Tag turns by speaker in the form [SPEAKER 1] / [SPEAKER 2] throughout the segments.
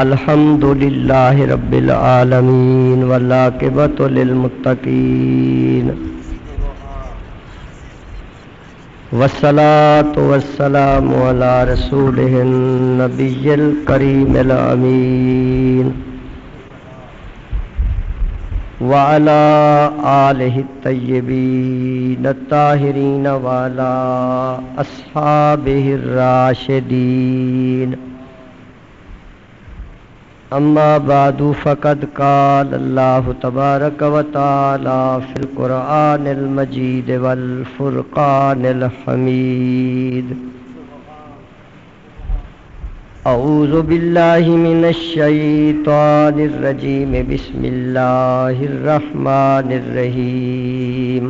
[SPEAKER 1] الحمد للہ رب العالمین والعاقبۃ للمتقین والصلاۃ والسلام علی رسولہ النبی الکریم الامین وعلی آلہ الطیبین الطاہرین وعلی اصحابہ الراشدین اما بعد فقد قال اللہ تبارک و تعالی فی القرآن المجید والفرقان الحمید اعوذ باللہ من الشیطان الرجیم بسم اللہ الرحمن الرحیم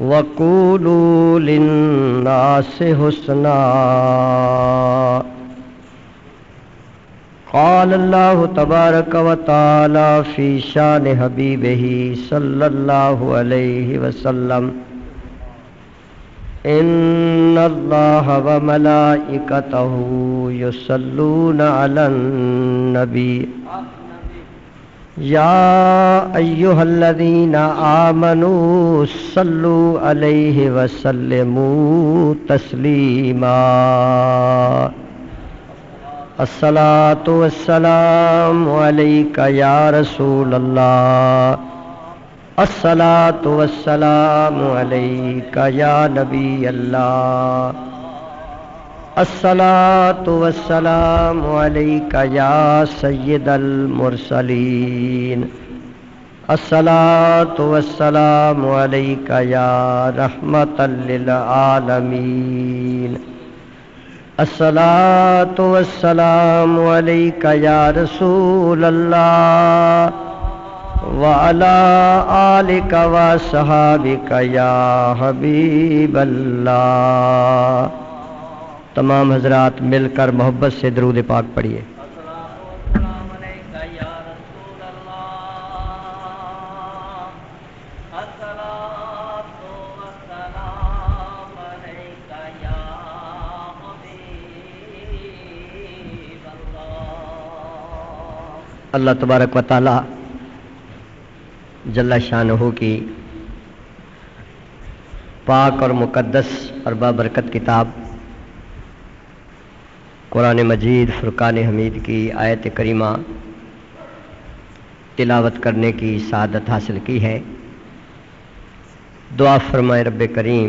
[SPEAKER 1] وقولوا للناس حسنا قال اللہ تبارک و تعالی فی شان حبیبہ صلی اللہ علیہ وسلم ان اللہ وملائکتہ یصلون علی النبی یا ایہا الذین آمنوا صلوا علیہ وسلموا تسلیما الصلاۃ والسلام علیک یا رسول اللہ الصلاۃ والسلام علیک یا نبی اللہ الصلاۃ والسلام علیک یا سید المرسلین الصلاۃ والسلام علیک یا رحمۃ للعالمین الصلاۃ والسلام علیک یا رسول اللہ وعلی آلک وصحابک یا حبیب اللہ۔ تمام حضرات مل کر محبت سے درود پاک پڑھیے۔ اللہ تبارک و تعالی جل شانہ کی پاک اور مقدس اور بابرکت کتاب قرآن مجید فرقان حمید کی آیت کریمہ تلاوت کرنے کی سعادت حاصل کی ہے۔ دعا فرمائے رب کریم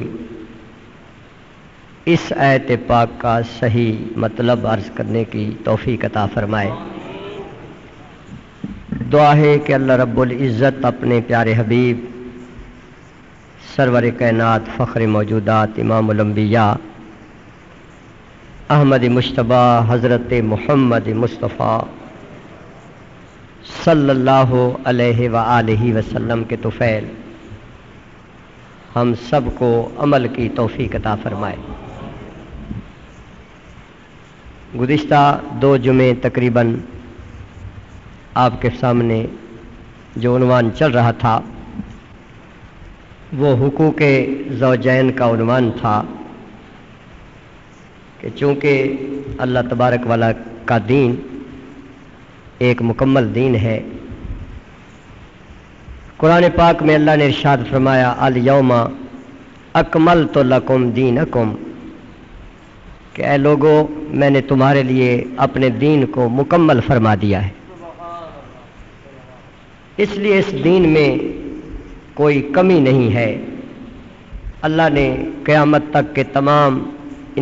[SPEAKER 1] اس آیت پاک کا صحیح مطلب عرض کرنے کی توفیق عطا فرمائے۔ دعا ہے کہ اللہ رب العزت اپنے پیارے حبیب سرور کائنات فخر موجودات امام الانبیاء احمد مجتبی حضرت محمد مصطفیٰ صلی اللہ علیہ وآلہ وسلم کے طفیل ہم سب کو عمل کی توفیق عطا فرمائے۔ گزشتہ 2 جمعے تقریباً آپ کے سامنے جو عنوان چل رہا تھا وہ حقوق زوجین کا عنوان تھا کہ چونکہ اللہ تبارک والا کا دین ایک مکمل دین ہے۔ قرآن پاک میں اللہ نے ارشاد فرمایا الیوم اکملت لکم دینکم کہ اے لوگو میں نے تمہارے لیے اپنے دین کو مکمل فرما دیا ہے۔ اس لیے اس دین میں کوئی کمی نہیں ہے۔ اللہ نے قیامت تک کے تمام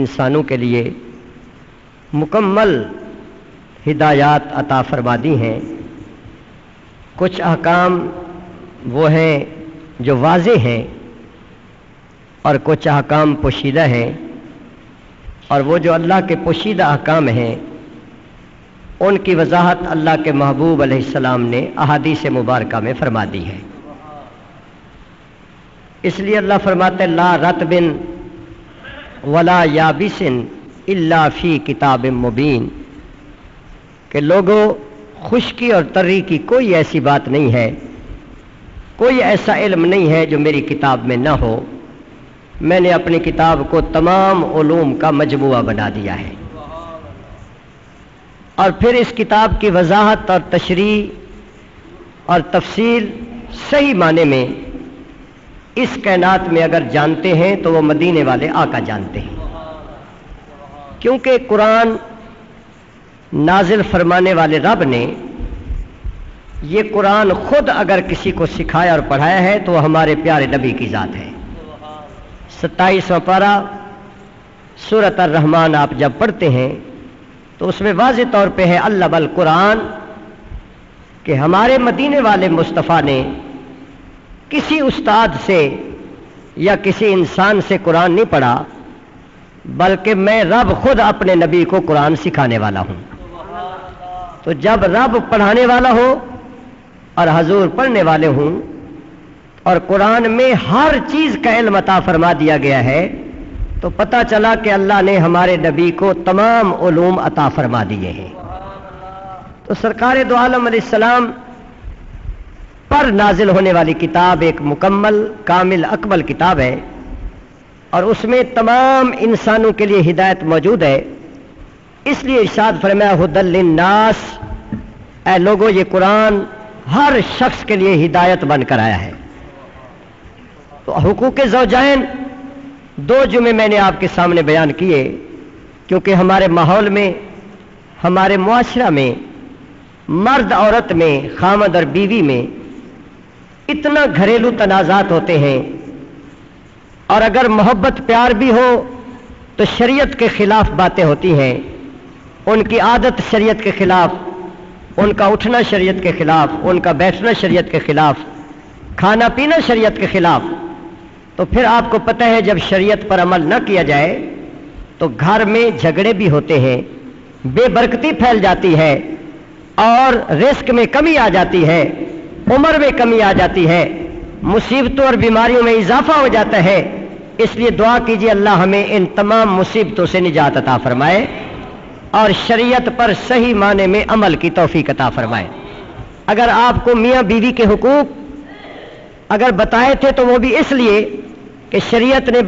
[SPEAKER 1] انسانوں کے لیے مکمل ہدایات عطا فرما دی ہیں۔ کچھ احکام وہ ہیں جو واضح ہیں اور کچھ احکام پوشیدہ ہیں، اور وہ جو اللہ کے پوشیدہ احکام ہیں ان کی وضاحت اللہ کے محبوب علیہ السلام نے احادیث مبارکہ میں فرما دی ہے۔ اس لیے اللہ فرماتے لا رطب ولا یابس الا فی کتاب مبین کہ لوگوں خشکی اور تری کی کوئی ایسی بات نہیں ہے، کوئی ایسا علم نہیں ہے جو میری کتاب میں نہ ہو۔ میں نے اپنی کتاب کو تمام علوم کا مجموعہ بنا دیا ہے۔ اور پھر اس کتاب کی وضاحت اور تشریح اور تفصیل صحیح معنی میں اس کائنات میں اگر جانتے ہیں تو وہ مدینے والے آقا جانتے ہیں، کیونکہ قرآن نازل فرمانے والے رب نے یہ قرآن خود اگر کسی کو سکھایا اور پڑھایا ہے تو وہ ہمارے پیارے نبی کی ذات ہے۔ 27واں پارہ سورۃ الرحمن آپ جب پڑھتے ہیں تو اس میں واضح طور پہ ہے علم القرآن، کہ ہمارے مدینے والے مصطفیٰ نے کسی استاد سے یا کسی انسان سے قرآن نہیں پڑھا، بلکہ میں رب خود اپنے نبی کو قرآن سکھانے والا ہوں۔ تو جب رب پڑھانے والا ہو اور حضور پڑھنے والے ہوں اور قرآن میں ہر چیز کا علم عطا فرما دیا گیا ہے تو پتہ چلا کہ اللہ نے ہمارے نبی کو تمام علوم عطا فرما دیے ہیں۔ تو سرکار دو عالم علیہ السلام پر نازل ہونے والی کتاب ایک مکمل کامل اکمل کتاب ہے، اور اس میں تمام انسانوں کے لیے ہدایت موجود ہے۔ اس لیے ارشاد فرمایا ھدی للناس، اے لوگوں یہ قرآن ہر شخص کے لیے ہدایت بن کر آیا ہے۔ تو حقوق زوجین 2 جمعے میں نے آپ کے سامنے بیان کیے، کیونکہ ہمارے ماحول میں، ہمارے معاشرہ میں، مرد عورت میں، خامد اور بیوی میں اتنا گھریلو تنازعات ہوتے ہیں، اور اگر محبت پیار بھی ہو تو شریعت کے خلاف باتیں ہوتی ہیں، ان کی عادت شریعت کے خلاف، ان کا اٹھنا شریعت کے خلاف، ان کا بیٹھنا شریعت کے خلاف، کھانا پینا شریعت کے خلاف۔ تو پھر آپ کو پتہ ہے جب شریعت پر عمل نہ کیا جائے تو گھر میں جھگڑے بھی ہوتے ہیں، بے برکتی پھیل جاتی ہے، اور رزق میں کمی آ جاتی ہے، عمر میں کمی آ جاتی ہے، مصیبتوں اور بیماریوں میں اضافہ ہو جاتا ہے۔ اس لیے دعا کیجیے اللہ ہمیں ان تمام مصیبتوں سے نجات عطا فرمائے اور شریعت پر صحیح معنی میں عمل کی توفیق عطا فرمائے۔ اگر آپ کو میاں بیوی کے حقوق اگر بتائے تھے تو وہ بھی اس لیے کہ شریعت نے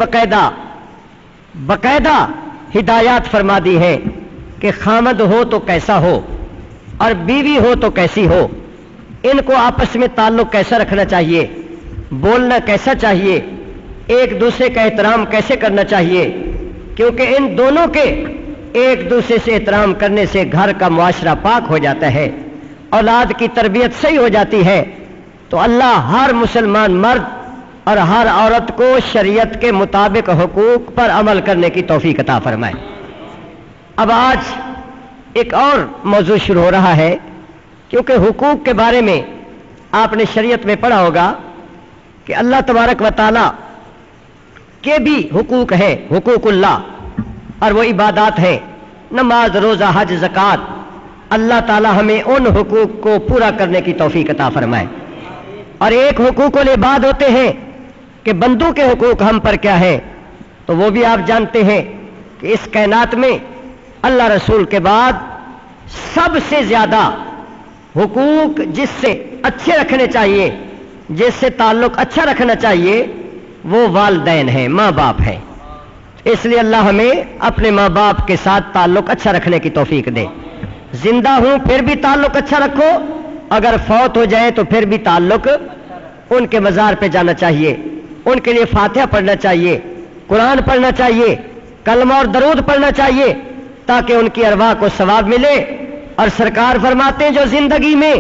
[SPEAKER 1] باقاعدہ ہدایات فرما دی ہے کہ خامد ہو تو کیسا ہو اور بیوی ہو تو کیسی ہو، ان کو آپس میں تعلق کیسا رکھنا چاہیے، بولنا کیسا چاہیے، ایک دوسرے کا احترام کیسے کرنا چاہیے، کیونکہ ان دونوں کے ایک دوسرے سے احترام کرنے سے گھر کا معاشرہ پاک ہو جاتا ہے، اولاد کی تربیت صحیح ہو جاتی ہے۔ تو اللہ ہر مسلمان مرد اور ہر عورت کو شریعت کے مطابق حقوق پر عمل کرنے کی توفیق عطا فرمائے۔ اب آج ایک اور موضوع شروع ہو رہا ہے، کیونکہ حقوق کے بارے میں آپ نے شریعت میں پڑھا ہوگا کہ اللہ تبارک و تعالی کے بھی حقوق ہیں، حقوق اللہ، اور وہ عبادات ہیں، نماز، روزہ، حج، زکوٰۃ۔ اللہ تعالی ہمیں ان حقوق کو پورا کرنے کی توفیق عطا فرمائے۔ اور ایک حقوق العباد ہوتے ہیں کہ بندوں کے حقوق ہم پر کیا ہے، تو وہ بھی آپ جانتے ہیں کہ اس کائنات میں اللہ رسول کے بعد سب سے زیادہ حقوق جس سے اچھے رکھنے چاہیے، جس سے تعلق اچھا رکھنا چاہیے، وہ والدین ہیں، ماں باپ ہیں۔ اس لیے اللہ ہمیں اپنے ماں باپ کے ساتھ تعلق اچھا رکھنے کی توفیق دے۔ زندہ ہوں پھر بھی تعلق اچھا رکھو، اگر فوت ہو جائے تو پھر بھی تعلق ان کے مزار پہ جانا چاہیے، ان کے لیے فاتحہ پڑھنا چاہیے، قرآن پڑھنا چاہیے، کلمہ اور درود پڑھنا چاہیے، تاکہ ان کی ارواح کو ثواب ملے۔ اور سرکار فرماتے ہیں جو زندگی میں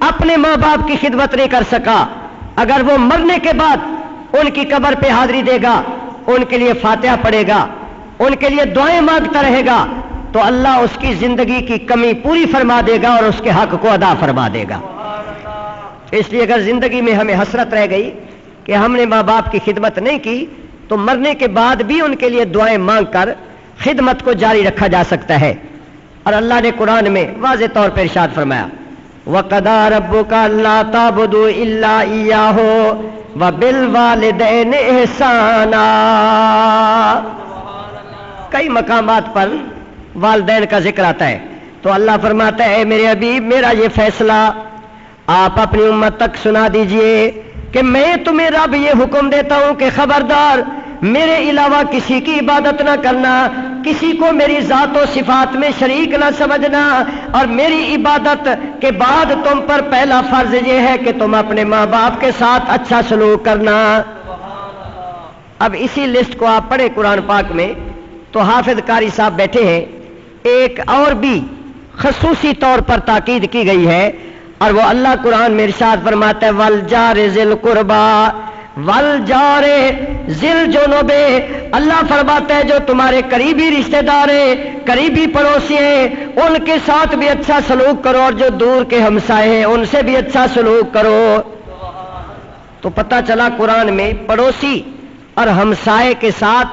[SPEAKER 1] اپنے ماں باپ کی خدمت نہیں کر سکا، اگر وہ مرنے کے بعد ان کی قبر پہ حاضری دے گا، ان کے لیے فاتحہ پڑھے گا، ان کے لیے دعائیں مانگتا رہے گا، تو اللہ اس کی زندگی کی کمی پوری فرما دے گا اور اس کے حق کو ادا فرما دے گا۔ اس لیے اگر زندگی میں ہمیں حسرت رہ گئی کہ ہم نے ماں باپ کی خدمت نہیں کی، تو مرنے کے بعد بھی ان کے لیے دعائیں مانگ کر خدمت کو جاری رکھا جا سکتا ہے۔ اور اللہ نے قرآن میں واضح طور پر ارشاد فرمایا وَقَضَىٰ رَبُّكَ أَلَّا تَعْبُدُوا إِلَّا إِيَّاهُ وَبِالْوَالِدَيْنِ إِحْسَانًا۔ کئی مقامات پر والدین کا ذکر آتا ہے، تو اللہ فرماتا ہے اے میرے حبیب، میرا یہ فیصلہ آپ اپنی امت تک سنا دیجئے کہ میں تمہیں رب یہ حکم دیتا ہوں کہ خبردار میرے علاوہ کسی کی عبادت نہ کرنا، کسی کو میری ذات و صفات میں شریک نہ سمجھنا، اور میری عبادت کے بعد تم پر پہلا فرض یہ ہے کہ تم اپنے ماں باپ کے ساتھ اچھا سلوک کرنا۔ اب اسی لسٹ کو آپ پڑھیں قرآن پاک میں تو حافظ قاری صاحب بیٹھے ہیں، ایک اور بھی خصوصی طور پر تاکید کی گئی ہے، اور وہ اللہ قرآن میں ارشاد فرماتا ہے والجار ذی القربا والجار ذی الجنب، اللہ فرماتا ہے جو تمہارے قریبی رشتہ دار ہیں، قریبی پڑوسی ہیں، ان کے ساتھ بھی اچھا سلوک کرو، اور جو دور کے ہمسائے ہیں ان سے بھی اچھا سلوک کرو۔ تو پتہ چلا قرآن میں پڑوسی اور ہمسائے کے ساتھ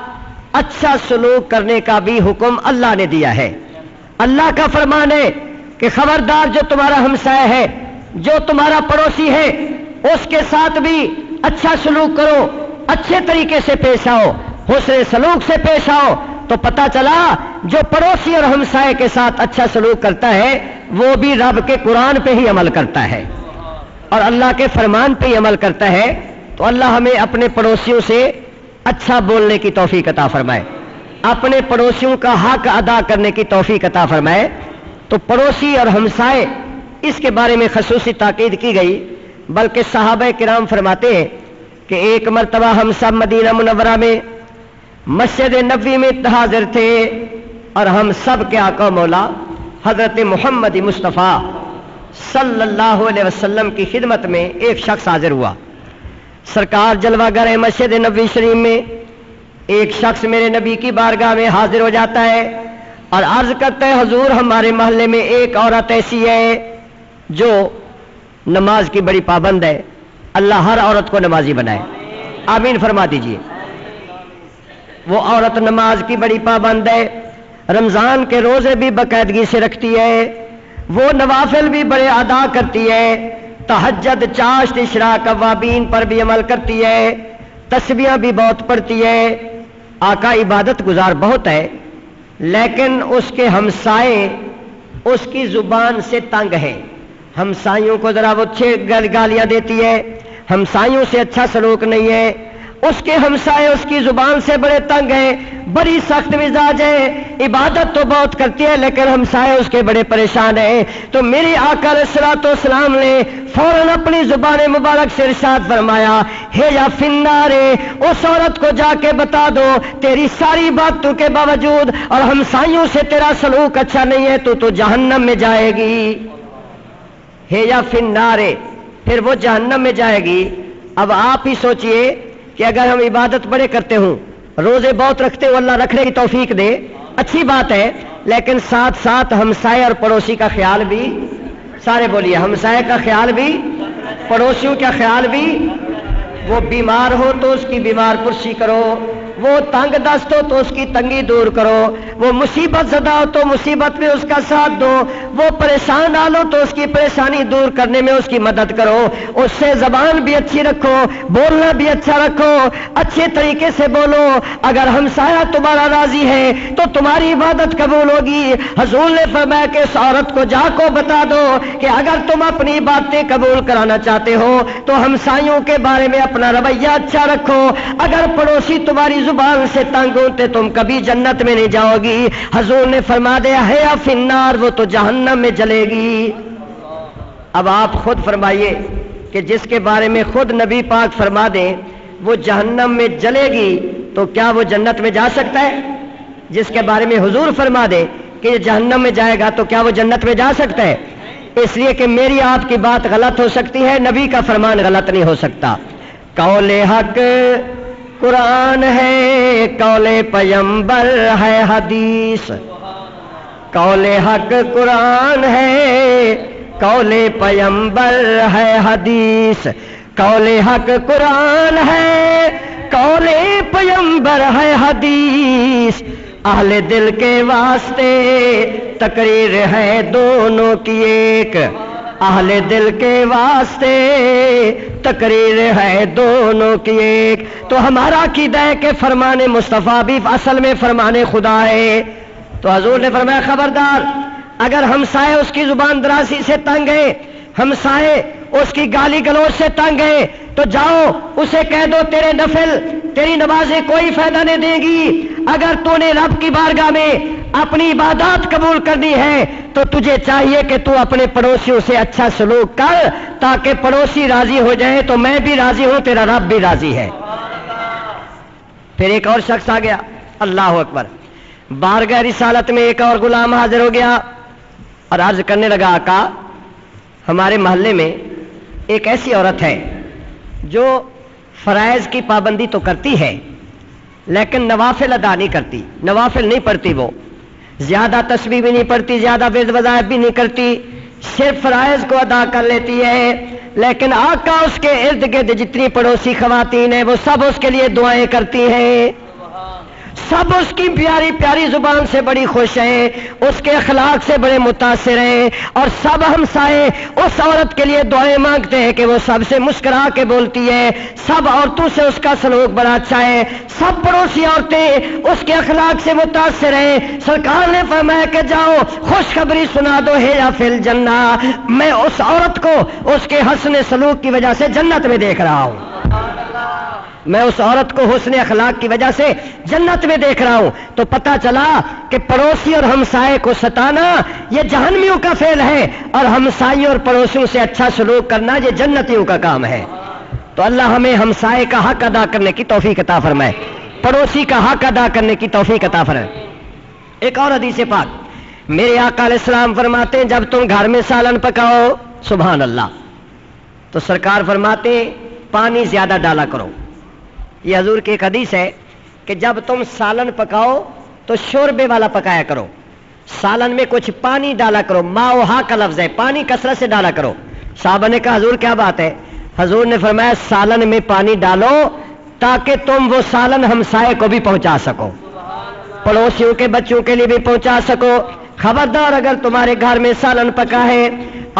[SPEAKER 1] اچھا سلوک کرنے کا بھی حکم اللہ نے دیا ہے۔ اللہ کا فرمان ہے کہ خبردار جو تمہارا ہمسائے ہے، جو تمہارا پڑوسی ہے، اس کے ساتھ بھی اچھا سلوک کرو، اچھے طریقے سے پیش آؤ، حسن سلوک سے پیش آؤ۔ تو پتہ چلا جو پڑوسی اور ہمسائے کے ساتھ اچھا سلوک کرتا ہے وہ بھی رب کے قرآن پہ ہی عمل کرتا ہے اور اللہ کے فرمان پہ ہی عمل کرتا ہے۔ تو اللہ ہمیں اپنے پڑوسیوں سے اچھا بولنے کی توفیق عطا فرمائے، اپنے پڑوسیوں کا حق ادا کرنے کی توفیق عطا فرمائے۔ تو پڑوسی اور ہمسائے اس کے بارے میں خصوصی تاکید کی گئی، بلکہ صحابہ کرام فرماتے ہیں کہ ایک مرتبہ ہم سب مدینہ منورہ میں مسجد نبوی میں حاضر تھے، اور ہم سب کے آقا مولا حضرت محمد مصطفیٰ صلی اللہ علیہ وسلم کی خدمت میں ایک شخص حاضر ہوا۔ سرکار جلوہ گر ہے مسجد نبوی شریف میں، ایک شخص میرے نبی کی بارگاہ میں حاضر ہو جاتا ہے اور عرض کرتا ہے حضور ہمارے محلے میں ایک عورت ایسی ہے جو نماز کی بڑی پابند ہے، اللہ ہر عورت کو نمازی بنائے، آمین فرما دیجئے۔ وہ عورت نماز کی بڑی پابند ہے، رمضان کے روزے بھی باقاعدگی سے رکھتی ہے، وہ نوافل بھی بڑے ادا کرتی ہے، تہجد چاشت اشراق اوابین پر بھی عمل کرتی ہے، تسبیحاں بھی بہت پڑھتی ہے، آقا عبادت گزار بہت ہے، لیکن اس کے ہمسائے اس کی زبان سے تنگ ہے، ہمسائیوں کو ذرا وہ گالیاں دیتی ہے، ہمسائیوں سے اچھا سلوک نہیں ہے، اس کے ہمسائے اس کی زبان سے بڑے تنگ ہیں، بڑی سخت مزاج ہے، عبادت تو بہت کرتی ہے لیکن ہمسائے اس کے بڑے پریشان ہیں۔ تو میری آقا علیہ الصلوۃ والسلام نے فوراً اپنی زبان مبارک سے ارشاد فرمایا ہے یا فنار، اس عورت کو جا کے بتا دو تیری ساری باتوں کے باوجود اور ہمسائیوں سے تیرا سلوک اچھا نہیں ہے تو جہنم میں جائے گی، ہے یا فنار، پھر وہ جہنم میں جائے گی۔ اب آپ ہی سوچئے کہ اگر ہم عبادت بڑے کرتے ہوں، روزے بہت رکھتے ہوں، اللہ رکھنے کی توفیق دے، اچھی بات ہے، لیکن ساتھ ساتھ ہمسائے اور پڑوسی کا خیال بھی، سارے بولیے، ہمسائے کا خیال بھی، پڑوسیوں کا خیال بھی، وہ بیمار ہو تو اس کی بیمار پرسی کرو، وہ تنگ دست ہو تو اس کی تنگی دور کرو، وہ مصیبت زدہ ہو تو مصیبت میں اس کا ساتھ دو، وہ پریشان آ لو تو اس کی پریشانی دور کرنے میں اس کی مدد کرو، اس سے زبان بھی اچھی رکھو، بولنا بھی اچھا رکھو، اچھے طریقے سے بولو۔ اگر ہمسایہ تمہارا راضی ہے تو تمہاری عبادت قبول ہوگی۔ حضور نے فرمایا کہ اس عورت کو جا کو بتا دو کہ اگر تم اپنی باتیں قبول کرانا چاہتے ہو تو ہمسایوں کے بارے میں اپنا رویہ اچھا رکھو، اگر پڑوسی تمہاری زبان سے تنگ ہوتے تم کبھی جنت میں نہیں جاؤ گی۔ حضور نے فرما دیا ہے فی النار، وہ تو جہنم میں جلے گی۔ اب آپ خود فرمائیے کہ جس کے بارے میں خود نبی پاک فرما دیں وہ جہنم میں جلے گی تو کیا وہ جنت میں جا سکتا ہے؟ جس کے بارے میں حضور فرما دے کہ یہ جہنم میں جائے گا تو کیا وہ جنت میں جا سکتا ہے؟ اس لیے کہ میری آپ کی بات غلط ہو سکتی ہے، نبی کا فرمان غلط نہیں ہو سکتا۔ قول حق قرآن ہے، قول پیغمبر ہے حدیث، قول حق قرآن ہے، قول پیغمبر ہے حدیث، قول حق قرآن ہے، قول پیغمبر ہے حدیث، اہل دل کے واسطے تقریر ہے دونوں کی ایک، اہل دل کے واسطے تقریر ہے دونوں کی ایک۔ تو ہمارا عقیدہ ہے کہ فرمان مصطفیٰ بھی اصل میں فرمان خدا ہے۔ تو حضور نے فرمایا خبردار، اگر ہمسائے اس کی زبان درازی سے تنگ ہے، ہمسائے اس کی گالی گلوچ سے تنگ ہے تو جاؤ اسے کہہ دو تیرے نفل تیری نمازیں کوئی فائدہ نہیں دیں گی۔ اگر تو نے رب کی بارگاہ میں اپنی عبادات قبول کرنی ہے تو تجھے چاہیے کہ تو اپنے پڑوسیوں سے اچھا سلوک کر تاکہ پڑوسی راضی ہو جائے تو میں بھی راضی ہوں، تیرا رب بھی راضی ہے۔ پھر ایک اور شخص آ گیا، اللہ اکبر، بارگاہ رسالت میں ایک اور غلام حاضر ہو گیا اور عرض کرنے لگا، آقا ہمارے محلے میں ایک ایسی عورت ہے جو فرائض کی پابندی تو کرتی ہے لیکن نوافل ادا نہیں کرتی، نوافل نہیں پڑھتی، وہ زیادہ تسبیح بھی نہیں پڑھتی، زیادہ ورد وظائف بھی نہیں کرتی، صرف فرائض کو ادا کر لیتی ہے، لیکن آقا اس کے ارد گرد جتنی پڑوسی خواتین ہیں وہ سب اس کے لیے دعائیں کرتی ہیں، سب اس کی پیاری پیاری زبان سے بڑی خوش ہیں، اس کے اخلاق سے بڑے متاثر ہیں، اور سب ہمسائے اس عورت کے لیے دعائیں مانگتے ہیں کہ وہ سب سے مسکرا کے بولتی ہے، سب عورتوں سے اس کا سلوک بڑا اچھا ہے، سب پڑوسی عورتیں اس کے اخلاق سے متاثر ہیں۔ سرکار نے فرمایا کہ جاؤ خوشخبری سنا دو ہے یا فی الجنہ، میں اس عورت کو اس کے حسن سلوک کی وجہ سے جنت میں دیکھ رہا ہوں، میں اس عورت کو حسن اخلاق کی وجہ سے جنت میں دیکھ رہا ہوں۔ تو پتہ چلا کہ پڑوسی اور ہمسائے کو ستانا یہ جہنمیوں کا فعل ہے اور ہمسائیوں اور پڑوسیوں سے اچھا سلوک کرنا یہ جنتیوں کا کام ہے۔ تو اللہ ہمیں ہمسائے کا حق ادا کرنے کی توفیق عطا فرمائے، پڑوسی کا حق ادا کرنے کی توفیق عطا فرمائے۔ ایک اور حدیث پاک میرے آقا علیہ السلام فرماتے ہیں جب تم گھر میں سالن پکاؤ، سبحان اللہ، تو سرکار فرماتے ہیں پانی زیادہ ڈالا کرو۔ یہ حضور کی ایک حدیث ہے کہ جب تم سالن پکاؤ تو شوربے والا پکایا کرو، سالن میں کچھ پانی ڈالا کرو، ماؤہا کا لفظ ہے، پانی کثرت سے ڈالا کرو۔ صحابہ نے کہا حضور کیا بات ہے؟ حضور نے فرمایا سالن میں پانی ڈالو تاکہ تم وہ سالن ہمسائے کو بھی پہنچا سکو، پڑوسیوں کے بچوں کے لیے بھی پہنچا سکو۔ خبردار اگر تمہارے گھر میں سالن پکا ہے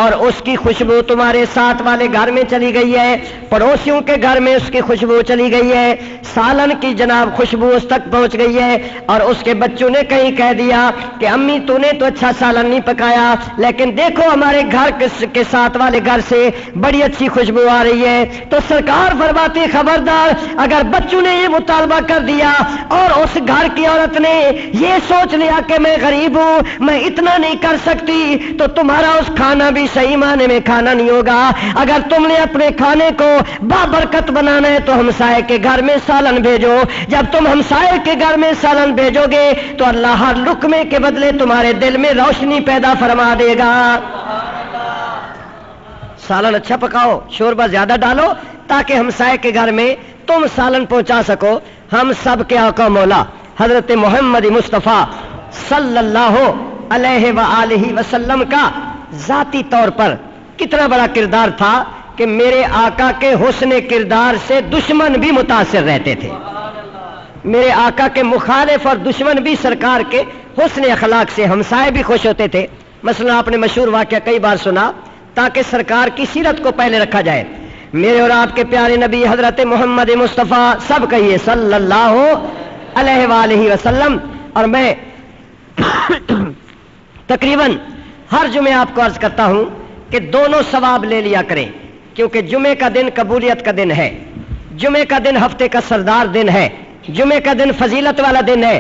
[SPEAKER 1] اور اس کی خوشبو تمہارے ساتھ والے گھر میں چلی گئی ہے، پڑوسیوں کے گھر میں اس کی خوشبو چلی گئی ہے، سالن کی جناب خوشبو اس تک پہنچ گئی ہے اور اس کے بچوں نے کہیں کہہ دیا کہ امی تو نے تو اچھا سالن نہیں پکایا لیکن دیکھو ہمارے گھر کے ساتھ والے گھر سے بڑی اچھی خوشبو آ رہی ہے، تو سرکار فرماتے خبردار اگر بچوں نے یہ مطالبہ کر دیا اور اس گھر کی عورت نے یہ سوچ لیا کہ میں غریب ہوں میں اتنا نہیں کر سکتی تو تمہارا اس کھانا بھی صحیح معنی میں کھانا نہیں ہوگا۔ اگر تم نے اپنے کھانے کو بابرکت بنانا ہے تو ہمسائے کے گھر میں سالن بھیجو، جب تم ہمسائے کے گھر میں سالن بھیجو گے تو اللہ ہر لقمے کے بدلے تمہارے دل میں روشنی پیدا فرما دے گا۔ سالن اچھا پکاؤ، شوربہ زیادہ ڈالو تاکہ ہمسائے کے گھر میں تم سالن پہنچا سکو۔ ہم سب کے آقا مولا حضرت محمد مصطفیٰ صلی اللہ علیہ وآلہ وسلم کا ذاتی طور پر کتنا بڑا کردار تھا کہ میرے آقا کے حسن کردار سے دشمن بھی متاثر رہتے تھے، میرے آقا کے مخالف اور دشمن بھی سرکار کے حسن اخلاق سے ہمسائے بھی خوش ہوتے تھے۔ مثلا آپ نے مشہور واقعہ کئی بار سنا تاکہ سرکار کی سیرت کو پہلے رکھا جائے۔ میرے اور آپ کے پیارے نبی حضرت محمد مصطفیٰ سب کہیے صلی اللہ علیہ وآلہ وسلم، اور میں تقریباً ہر جمعے آپ کو عرض کرتا ہوں کہ دونوں ثواب لے لیا کریں کیونکہ جمعے کا دن قبولیت کا دن ہے، جمعے کا دن ہفتے کا سردار دن ہے، جمعے کا دن فضیلت والا دن ہے،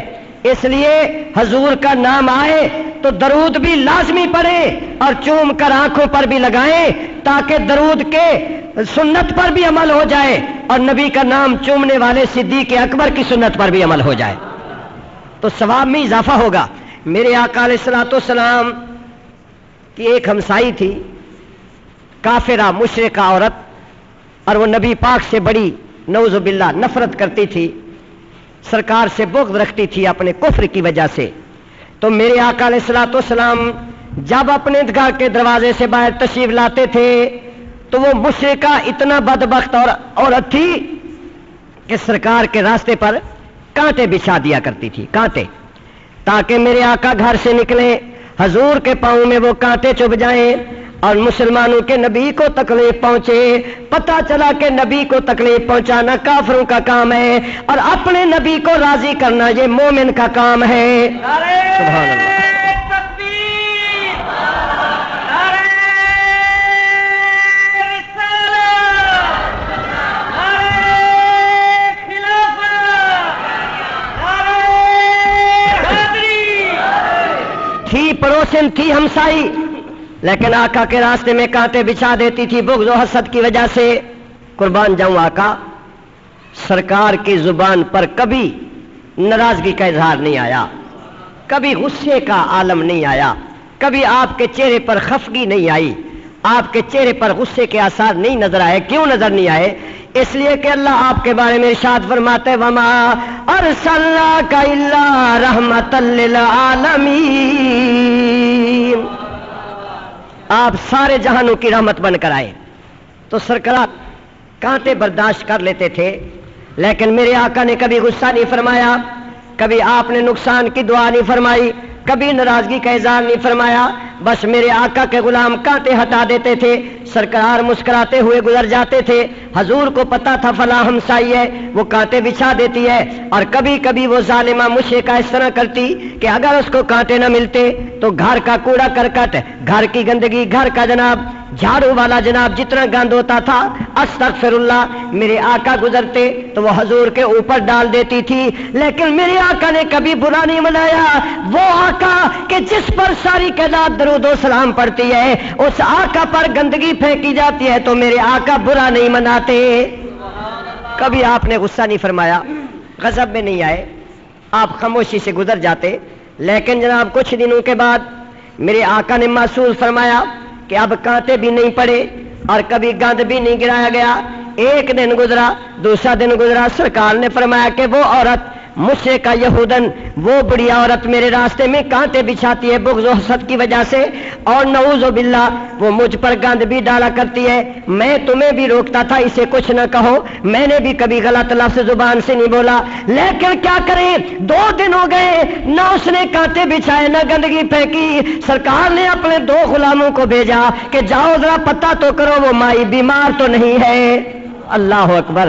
[SPEAKER 1] اس لیے حضور کا نام آئے تو درود بھی لازمی پڑھیں اور چوم کر آنکھوں پر بھی لگائیں تاکہ درود کے سنت پر بھی عمل ہو جائے اور نبی کا نام چومنے والے صدیق اکبر کی سنت پر بھی عمل ہو جائے تو ثواب میں اضافہ ہوگا۔ میرے آقا علیہ الصلوۃ والسلام کی ایک ہمسائی تھی، کافرہ مشرکہ عورت، اور وہ نبی پاک سے بڑی نعوذ باللہ نفرت کرتی تھی، سرکار سے بغض رکھتی تھی اپنے کفر کی وجہ سے۔ تو میرے آقا علیہ الصلوۃ والسلام جب اپنے گھر کے دروازے سے باہر تشریف لاتے تھے تو وہ مشرکہ اتنا بدبخت اور عورت تھی کہ سرکار کے راستے پر کانٹے بچھا دیا کرتی تھی، کانٹے، تاکہ میرے آقا گھر سے نکلیں حضور کے پاؤں میں وہ کانٹے چبھ جائیں اور مسلمانوں کے نبی کو تکلیف پہنچے۔ پتہ چلا کہ نبی کو تکلیف پہنچانا کافروں کا کام ہے اور اپنے نبی کو راضی کرنا یہ مومن کا کام ہے۔ سبحان اللہ۔ تھی ہمسائی، لیکن آقا کے راستے میں کانٹے بچھا دیتی تھی بغض و حسد کی وجہ سے۔ قربان جاؤں آقا، سرکار کی زبان پر کبھی ناراضگی کا اظہار نہیں آیا، کبھی غصے کا عالم نہیں آیا، کبھی آپ کے چہرے پر خفگی نہیں آئی، آپ کے چہرے پر غصے کے آثار نہیں نظر آئے۔ کیوں نظر نہیں آئے؟ اس لیے کہ اللہ آپ کے بارے میں ارشاد فرماتے وما ارسلناک الا رحمتا للعالمین، آپ سارے جہانوں کی رحمت بن کر آئے۔ تو سرکار کانٹے برداشت کر لیتے تھے، لیکن میرے آقا نے کبھی غصہ نہیں فرمایا، کبھی آپ نے نقصان کی دعا نہیں فرمائی، کبھی ناراضگی کا اظہار نہیں فرمایا۔ بس میرے آقا کے غلام کانٹے ہٹا دیتے تھے، سرکار مسکراتے ہوئے گزر جاتے تھے۔ حضور کو پتا تھا فلاں ہمسائی ہے، وہ کانٹے بچھا دیتی ہے، اور کبھی کبھی وہ ظالمہ مشرکہ اس طرح کرتی کہ اگر اس کو کانٹے نہ ملتے تو گھر کا کوڑا کرکٹ، گھر کی گندگی، گھر کا جناب جھاڑو والا جناب جتنا گند ہوتا تھا، استغفر اللہ، میرے آقا گزرتے تو وہ حضور کے اوپر ڈال دیتی تھی۔ لیکن میرے آقا نے کبھی برا نہیں منایا۔ وہ آقا کہ جس پر ساری کائنات درود و سلام پڑتی ہے، اس آقا پر گندگی پھینکی جاتی ہے تو میرے آقا برا نہیں مناتے۔ کبھی آپ نے غصہ نہیں فرمایا، غضب میں نہیں آئے، آپ خاموشی سے گزر جاتے۔ لیکن جناب کچھ دنوں کے بعد میرے آقا نے محسوس فرمایا کہ اب کانٹے بھی نہیں پڑے اور کبھی گند بھی نہیں گرایا گیا۔ ایک دن گزرا، دوسرا دن گزرا، سرکار نے فرمایا کہ وہ عورت مشرکہ یہودن، وہ بڑی عورت میرے راستے میں کانٹے بچھاتی ہے بغض و حسد کی وجہ سے، اور نعوذ باللہ وہ مجھ پر گند بھی ڈالا کرتی ہے۔ میں تمہیں بھی روکتا تھا اسے کچھ نہ کہو، میں نے بھی کبھی غلط لفظ زبان سے نہیں بولا، لیکن کیا کریں، 2 دن ہو گئے نہ اس نے کانٹے بچھائے نہ گندگی پھینکی۔ سرکار نے اپنے 2 غلاموں کو بھیجا کہ جاؤ ذرا پتہ تو کرو وہ مائی بیمار تو نہیں ہے۔ اللہ اکبر!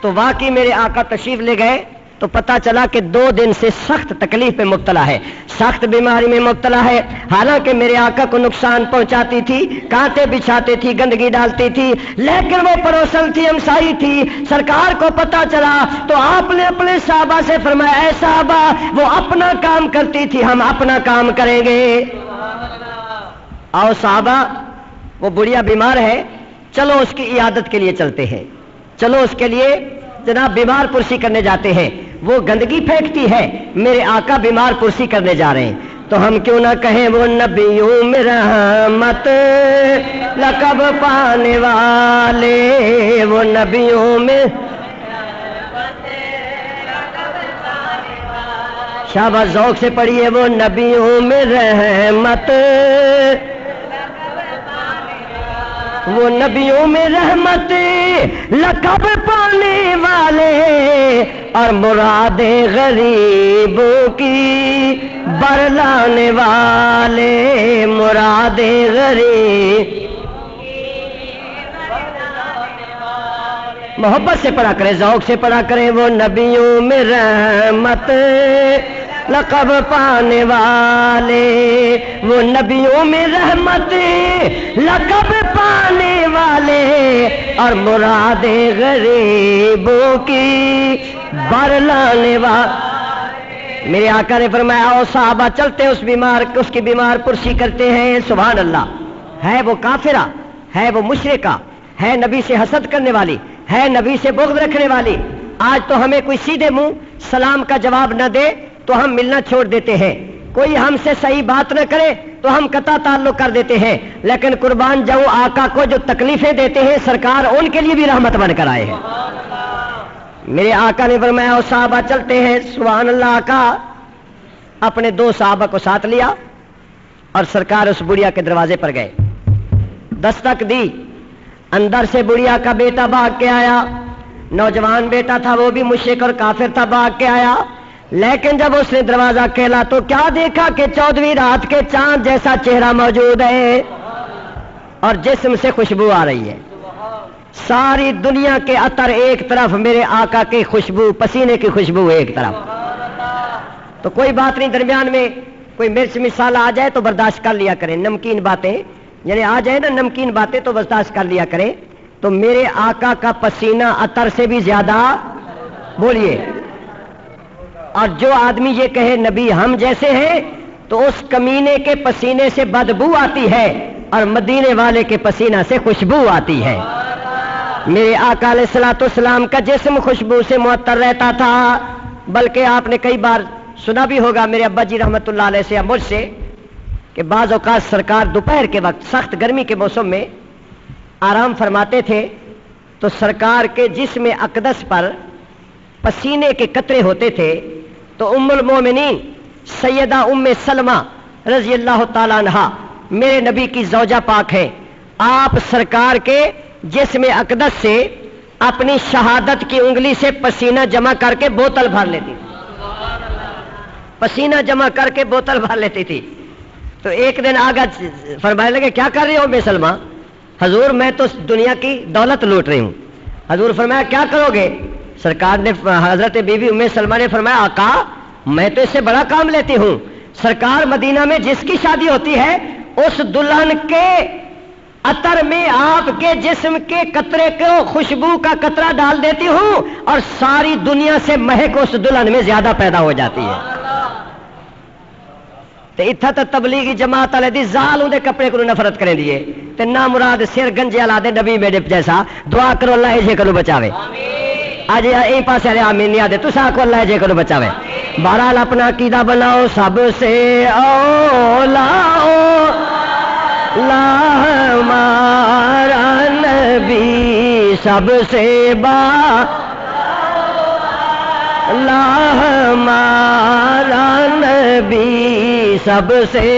[SPEAKER 1] تو واقعی میرے آقا تشریف لے گئے تو پتا چلا کہ 2 دن سے سخت تکلیف میں مبتلا ہے، سخت بیماری میں مبتلا ہے۔ حالانکہ میرے آقا کو نقصان پہنچاتی تھی، کانٹے بچھاتی تھی، گندگی ڈالتی تھی، لیکن وہ پڑوسن تھی، ہمسائی تھی۔ سرکار کو پتا چلا تو آپ نے اپنے صحابہ سے فرمایا اے صحابہ، وہ اپنا کام کرتی تھی، ہم اپنا کام کریں گے۔ آؤ صحابہ، وہ بڑھیا بیمار ہے، چلو اس کی عیادت کے لیے چلتے ہیں، چلو اس کے لیے جناب بیمار پرسی کرنے جاتے ہیں۔ وہ گندگی پھینکتی ہے، میرے آقا بیمار پرسی کرنے جا رہے ہیں، تو ہم کیوں نہ کہیں وہ نبیوں میں رحمت لقب پانے والے، وہ نبیوں میں شاباش ذوق سے پڑھیے، وہ نبیوں میں رحمت، وہ نبیوں میں رحمت لقب پانے والے، اور مرادیں غریبوں کی برلانے والے، مرادیں غریب۔ محبت سے پڑھا کریں، ذوق سے پڑھا کریں، وہ نبیوں میں رحمت لقب پانے والے، وہ نبیوں میں رحمت لقب پانے والے، اور مرادیں غریبوں کی برلانے والے۔ میرے آقا نے فرمایا او صحابہ چلتے اس کی بیمار پرسی کرتے ہیں۔ سبحان اللہ! ہے وہ کافرہ، ہے وہ مشرکہ، ہے نبی سے حسد کرنے والی، ہے نبی سے بغض رکھنے والی۔ آج تو ہمیں کوئی سیدھے منہ سلام کا جواب نہ دے تو ہم ملنا چھوڑ دیتے ہیں، کوئی ہم سے صحیح بات نہ کرے تو ہم قطع تعلق کر دیتے ہیں، لیکن قربان جاؤں آقا کو جو تکلیفیں دیتے ہیں سرکار ان کے لیے بھی رحمت بن کر آئے ہیں۔ میرے آقا نے فرمایا صحابہ چلتے ہیں۔ سبحان اللہ! آقا اپنے 2 صحابہ کو ساتھ لیا اور سرکار اس بڑھیا کے دروازے پر گئے، دستک دی، اندر سے بڑھیا کا بیٹا بھاگ کے آیا، نوجوان بیٹا تھا، وہ بھی مشرک اور کافر تھا، بھاگ کے آیا۔ لیکن جب اس نے دروازہ کھولا تو کیا دیکھا کہ 14ویں رات کے چاند جیسا چہرہ موجود ہے اور جسم سے خوشبو آ رہی ہے، ساری دنیا کے عطر ایک طرف، میرے آقا کی خوشبو، پسینے کی خوشبو ایک طرف۔ تو کوئی بات نہیں، درمیان میں کوئی مرچ مسالہ آ جائے تو برداشت کر لیا کریں، نمکین باتیں یعنی آ جائے نا نمکین باتیں تو برداشت کر لیا کریں۔ تو میرے آقا کا پسینہ عطر سے بھی زیادہ، بولیے، اور جو آدمی یہ کہے نبی ہم جیسے ہیں تو اس کمینے کے پسینے سے بدبو آتی ہے اور مدینے والے کے پسینہ سے خوشبو آتی ہے۔ میرے آقا علیہ الصلوۃ والسلام کا جسم خوشبو سے معطر رہتا تھا، بلکہ آپ نے کئی بار سنا بھی ہوگا میرے ابا جی رحمت اللہ علیہ سے یا مجھ سے کہ بعض اوقات سرکار دوپہر کے وقت سخت گرمی کے موسم میں آرام فرماتے تھے تو سرکار کے جسم اقدس پر پسینے کے قطرے ہوتے تھے، تو ام المومنین سیدہ ام سلمہ رضی اللہ تعالیٰ عنہا میرے نبی کی زوجہ پاک ہے، آپ سرکار کے جسم اقدس سے اپنی شہادت کی انگلی سے پسینہ جمع کر کے بوتل بھر لیتی تھی، پسینہ جمع کر کے بوتل بھر لیتی تھی۔ تو ایک دن آگا فرمانے لگے کیا کر رہی ہو ام سلمہ؟ حضور میں تو دنیا کی دولت لوٹ رہی ہوں۔ حضور فرمایا کیا کرو گے؟ سرکار نے حضرت بی بی ام سلمہ نے فرمایا آقا میں تو اس سے بڑا کام لیتی ہوں، سرکار مدینہ میں جس کی شادی ہوتی ہے اس دلہن کے عطر میں آپ کے جسم کے قطرے کو خوشبو کا قطرہ ڈال دیتی ہوں اور ساری دنیا سے مہک اس دلہن میں زیادہ پیدا ہو جاتی ہے۔ تے اتھا تا تبلیغی جماعت والے دی زال اون دے کپڑے کو نفرت کریں دیے تے نا مراد سر گنجے والا دے نبی میرے جیسا دعا کرو اللہ اے کو بچاوے۔ آج اے پاسے والے آمین نہیں آدے تساں کو اللہ اے کو بچاوے۔ بہرحال اپنا عقیدہ بناؤ سب سے اولا لا ہمارا نبی سب سے لا ہمارا نبی سب سے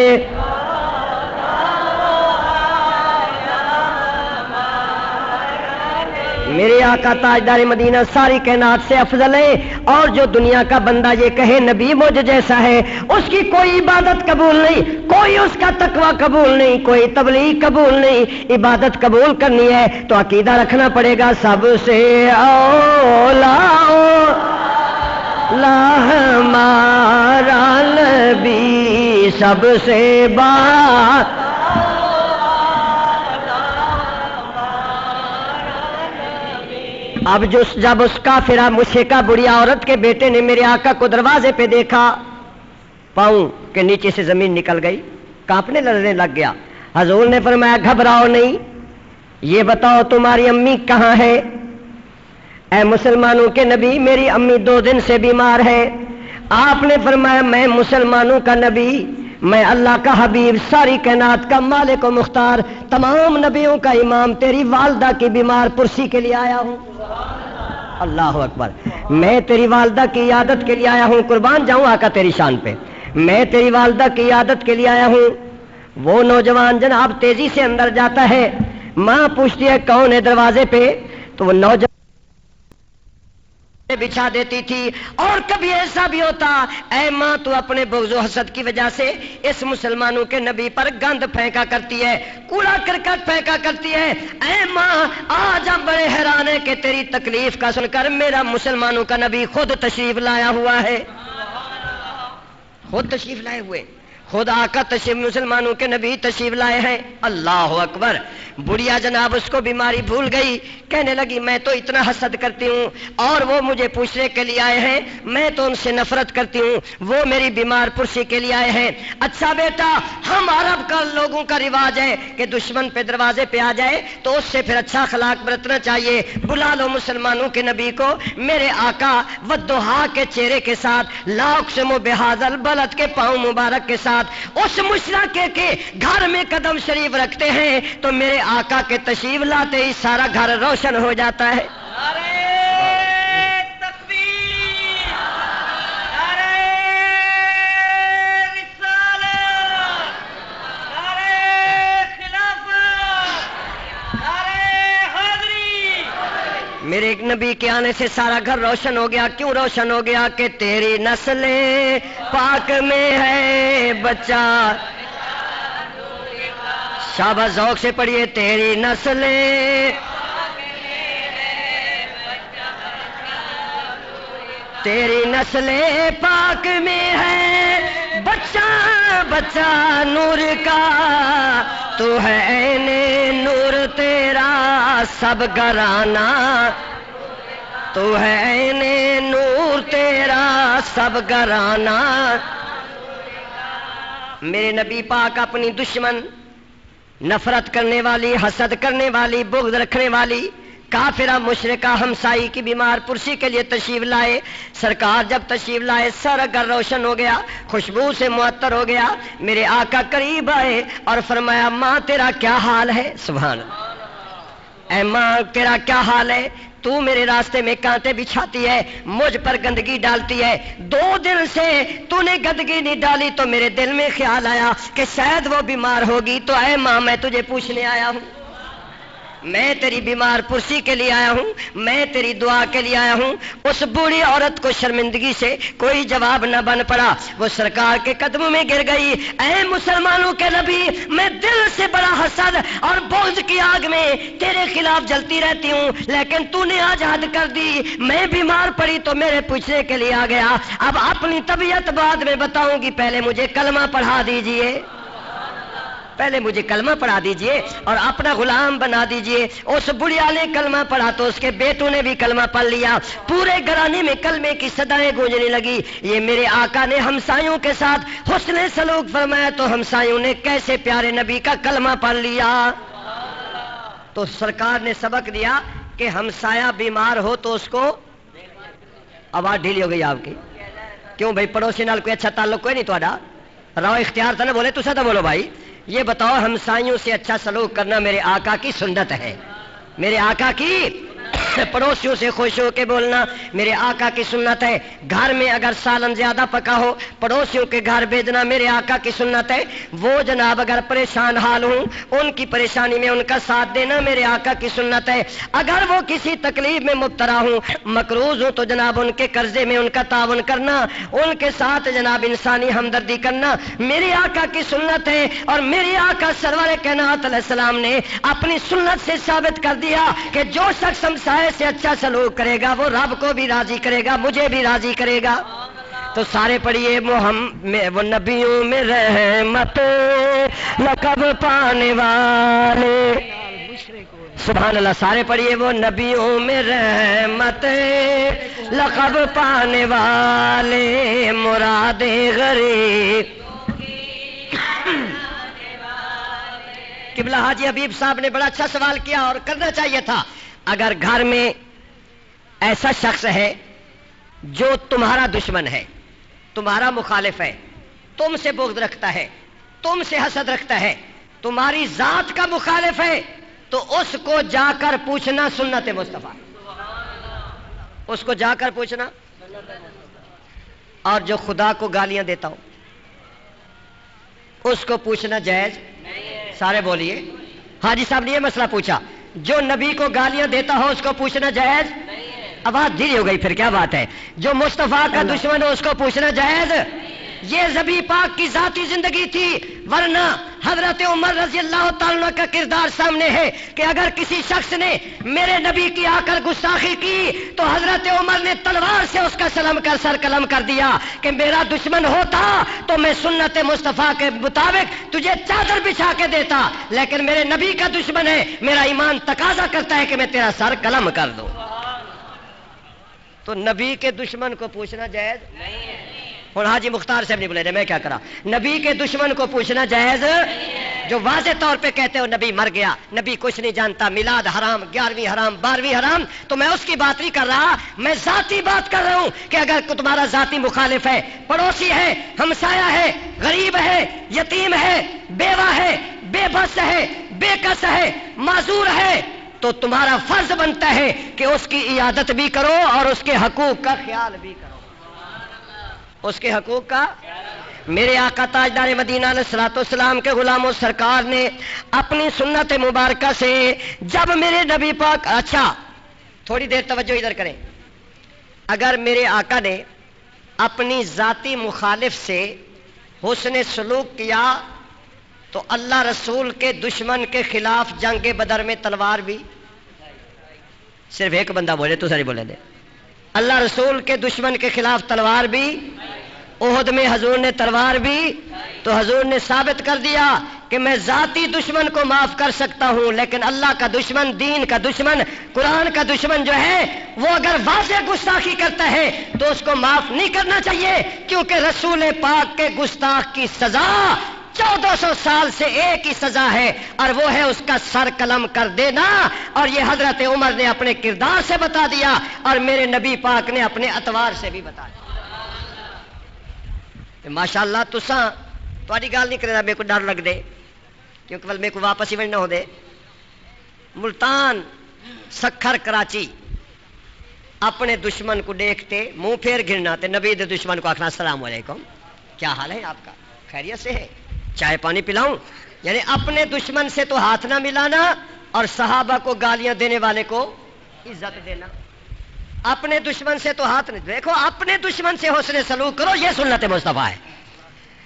[SPEAKER 1] میرے آقا تاجدار مدینہ ساری کائنات سے افضل ہے، اور جو دنیا کا بندہ یہ کہے نبی مجھ جیسا ہے اس کی کوئی عبادت قبول نہیں، کوئی اس کا تقوی قبول نہیں، کوئی تبلیغ قبول نہیں۔ عبادت قبول کرنی ہے تو عقیدہ رکھنا پڑے گا سب سے اولا لا ہمارا نبی سب سے اب جب اس کافرہ مشرکہ بڑھیا عورت کے بیٹے نے میرے آقا کو دروازے پہ دیکھا، پاؤں کے نیچے سے زمین نکل گئی، کانپنے لڑنے لگ گیا۔ حضور نے فرمایا گھبراؤ نہیں، یہ بتاؤ تمہاری امی کہاں ہے؟ اے مسلمانوں کے نبی میری امی 2 دن سے بیمار ہے۔ آپ نے فرمایا میں مسلمانوں کا نبی، میں اللہ کا حبیب، ساری کائنات کا مالک و مختار، تمام نبیوں کا امام، تیری والدہ کی بیمار پرسی کے لیے آیا ہوں۔ اللہ اکبر، میں تیری والدہ کی عیادت کے لیے آیا ہوں، قربان جاؤں آقا تیری شان پہ، میں تیری والدہ کی عیادت کے لیے آیا ہوں۔ وہ نوجوان جناب تیزی سے اندر جاتا ہے، ماں پوچھتی ہے کون ہے دروازے پہ، تو وہ نوجوان بچھا دیتی تھی۔ اور کبھی ایسا بھی ہوتا اے ماں تو اپنے بغض و حسد کی وجہ سے اس مسلمانوں کے نبی پر گند پھینکا کرتی ہے، کوڑا کرکٹ پھینکا کرتی ہے، اے ماں آج ہم بڑے حیران ہیں کہ تیری تکلیف کا سن کر میرا مسلمانوں کا نبی خود تشریف لایا ہوا ہے، خود تشریف لائے ہوئے، خود آقا تشریف مسلمانوں کے نبی تشریف لائے ہیں۔ اللہ اکبر، بڑھیا جناب اس کو بیماری بھول گئی، کہنے لگی میں تو اتنا حسد کرتی ہوں اور وہ مجھے پوچھنے کے لیے آئے ہیں، میں تو ان سے نفرت کرتی ہوں، وہ میری بیمار پرسی کے لیے آئے ہیں۔ اچھا بیٹا، ہم عرب کا لوگوں کا رواج ہے کہ دشمن پہ دروازے پہ آ جائے تو اس سے پھر اچھا اخلاق برتنا چاہیے، بلا لو مسلمانوں کے نبی کو۔ میرے آقا والضحیٰ کے چہرے کے ساتھ، لا اقسم بہذا البلد کے پاؤں مبارک کے ساتھ اس مشرکے کے گھر میں قدم شریف رکھتے ہیں تو میرے آقا کے تشریف لاتے ہی سارا گھر روشن ہو جاتا ہے۔
[SPEAKER 2] تکبیر، نعرہ رسالت، نعرہ خلافت، نعرہ حیدری۔
[SPEAKER 1] میرے ایک نبی کے آنے سے سارا گھر روشن ہو گیا۔ کیوں روشن ہو گیا؟ کہ تیری نسل پاک میں ہے بچہ، شاباش ذوق سے پڑھیے، تیری نسل تیری نسل پاک میں ہے بچہ بچہ نور کا، تو ہے عین نور تیرا سب گھرانہ، تو ہے عین نور تیرا سب گھرانہ۔ میرے نبی پاک اپنی دشمن، نفرت کرنے والی، حسد کرنے والی، بغض رکھنے والی کافرہ مشرکہ ہمسائی کی بیمار پرسی کے لیے تشریف لائے. سرکار جب تشریف لائے سر اگر روشن ہو گیا، خوشبو سے معطر ہو گیا. میرے آقا قریب آئے اور فرمایا ماں تیرا کیا حال ہے؟ سبحان اللہ. اے ماں تیرا کیا حال ہے؟ تو میرے راستے میں کانٹے بچھاتی ہے، مجھ پر گندگی ڈالتی ہے. 2 دن سے تو نے گندگی نہیں ڈالی تو میرے دل میں خیال آیا کہ شاید وہ بیمار ہوگی. تو اے ماں میں تجھے پوچھنے آیا ہوں، میں تیری بیمار پرسی کے لیے آیا ہوں، میں تیری دعا کے لیے آیا ہوں. اس بوڑھی عورت کو شرمندگی سے کوئی جواب نہ بن پڑا. وہ سرکار کے قدموں میں گر گئی. اے مسلمانوں کے نبی، میں دل سے بڑا حسد اور بغض کی آگ میں تیرے خلاف جلتی رہتی ہوں، لیکن تو نے آج حد کر دی. میں بیمار پڑی تو میرے پوچھنے کے لیے آ گیا. اب اپنی طبیعت بعد میں بتاؤں گی، پہلے مجھے کلمہ پڑھا دیجئے، پہلے مجھے کلمہ پڑھا دیجئے اور اپنا غلام بنا دیجئے. اس بڑھیا نے کلمہ پڑھا تو اس کے بیٹوں نے بھی کلمہ پڑھ لیا. پورے گھرانے میں کلمے کی صدائیں گونجنے لگی. یہ میرے آقا نے ہمسایوں کے ساتھ حسن سلوک فرمایا تو ہمسایوں نے کیسے پیارے نبی کا کلمہ پڑھ لیا. تو سرکار نے سبق دیا کہ ہمسایہ بیمار ہو تو اس کو، آواز ڈھیلی ہو گئی آپ کی، کیوں بھائی پڑوسی نال کوئی اچھا تعلق کوئی نہیں تھوڑا؟ راؤ اختیار تھا نا، بولے تو سدا بولو بھائی. یہ بتاؤ ہمسائیوں سے اچھا سلوک کرنا میرے آقا کی سنت ہے، میرے آقا کی. پڑوسیوں سے خوش ہو کے بولنا میرے آقا کی سنت ہے. گھر میں اگر سالن زیادہ پکا ہو پڑوسیوں کے گھر بھیجنا میرے آقا کی سنت ہے. وہ جناب اگر پریشان حال ہوں ان کی پریشانی میں ان کا ساتھ دینا میرے آقا کی سنت ہے. اگر وہ کسی تکلیف میں مبتلا ہوں، مقروض ہوں، تو جناب ان کے قرضے میں ان کا تعاون کرنا، ان کے ساتھ جناب انسانی ہمدردی کرنا میرے آقا کی سنت ہے. اور میرے آقا سرور کائنات علیہ السلام نے اپنی سنت سے ثابت کر دیا کہ جو شخص ہمسائے سے اچھا سلوک کرے گا وہ رب کو بھی راضی کرے گا، مجھے بھی راضی کرے گا. تو سارے پڑھیے وہ نبیوں میں رحمت لقب پانے والے. سبحان اللہ. سارے پڑھیے وہ نبیوں میں رحمت لقب پانے والے، مراد غریب. قبلہ حاجی حبیب صاحب نے بڑا اچھا سوال کیا اور کرنا چاہیے تھا. اگر گھر میں ایسا شخص ہے جو تمہارا دشمن ہے، تمہارا مخالف ہے، تم سے بغض رکھتا ہے، تم سے حسد رکھتا ہے، تمہاری ذات کا مخالف ہے، تو اس کو جا کر پوچھنا سنت مصطفیٰ، اس کو جا کر پوچھنا. اور جو خدا کو گالیاں دیتا ہو اس کو پوچھنا جائز. سارے بولیے. حاجی صاحب نے یہ مسئلہ پوچھا، جو نبی کو گالیاں دیتا ہو اس کو پوچھنا جائز. آواز دھیری ہو گئی، پھر کیا بات ہے؟ جو مصطفیٰ کا دشمن ہو اس کو پوچھنا جائز. یہ نبی پاک کی ذاتی زندگی تھی، ورنہ حضرت عمر رضی اللہ تعالیٰ کا کردار سامنے ہے کہ اگر کسی شخص نے میرے نبی کی آ کر گستاخی کی تو حضرت عمر نے تلوار سے اس کا سلام کر سر قلم کر دیا کہ میرا دشمن ہوتا تو میں سنت مصطفیٰ کے مطابق تجھے چادر بچھا کے دیتا، لیکن میرے نبی کا دشمن ہے، میرا ایمان تقاضا کرتا ہے کہ میں تیرا سر قلم کر دوں. تو نبی کے دشمن کو پوچھنا جائز نہیں ہے. اور حاجی مختار صاحب نہیں بولے، میں کیا کرا؟ نبی کے دشمن کو پوچھنا جائز جو واضح طور پہ کہتے ہو نبی مر گیا، نبی کچھ نہیں جانتا، میلاد حرام، 11ویں حرام، 12ویں حرام، تو میں اس کی بات نہیں کر رہا، میں ذاتی بات کر رہا ہوں کہ اگر تمہارا ذاتی مخالف ہے، پڑوسی ہے، ہمسایہ ہے، غریب ہے، یتیم ہے، بیوہ ہے، بے بس ہے، بے کس ہے، معذور ہے، تو تمہارا فرض بنتا ہے کہ اس کی عیادت بھی کرو اور اس کے حقوق کا خیال بھی کرو. اس کے حقوق کا. میرے آقا تاجدار مدینہ علیہ الصلوۃ والسلام کے غلاموں سرکار نے اپنی سنت مبارکہ سے جب میرے نبی پاک، اچھا تھوڑی دیر توجہ ادھر کریں، اگر میرے آقا نے اپنی ذاتی مخالف سے حسن سلوک کیا تو اللہ رسول کے دشمن کے خلاف جنگ بدر میں تلوار بھی، صرف ایک بندہ بولے تو سارے بولے دے، اللہ رسول کے دشمن کے خلاف تلوار بھی، احد میں حضور نے تلوار بھی، تو حضور نے ثابت کر دیا کہ میں ذاتی دشمن کو معاف کر سکتا ہوں، لیکن اللہ کا دشمن، دین کا دشمن، قرآن کا دشمن جو ہے وہ اگر واضح گستاخی کرتا ہے تو اس کو معاف نہیں کرنا چاہیے، کیونکہ رسول پاک کے گستاخ کی سزا 1400 سال سے ایک ہی سزا ہے اور وہ ہے اس کا سر قلم کر دینا. اور یہ حضرت عمر نے اپنے کردار سے بتا دیا اور میرے نبی پاک نے اپنے اتوار سے بھی بتا دیا. ماشاءاللہ تساں تہاڈی گل نہیں کرنا، میرے کو ڈر لگ دے کیونکہ میرے کو واپس ہی نہ ہو دے. ملتان، سکھر، کراچی اپنے دشمن کو دیکھتے منہ پھیر گرنا تے نبی دے دشمن کو آخنا السلام علیکم، کیا حال ہے آپ کا، خیریت سے ہے، چائے پانی پلاؤں. یعنی اپنے دشمن سے تو ہاتھ نہ ملانا اور صحابہ کو گالیاں دینے والے کو عزت دینا. اپنے دشمن سے تو ہاتھ نہیں، دیکھو اپنے دشمن سے حسن سلوک کرو، یہ سنت مصطفیٰ ہے.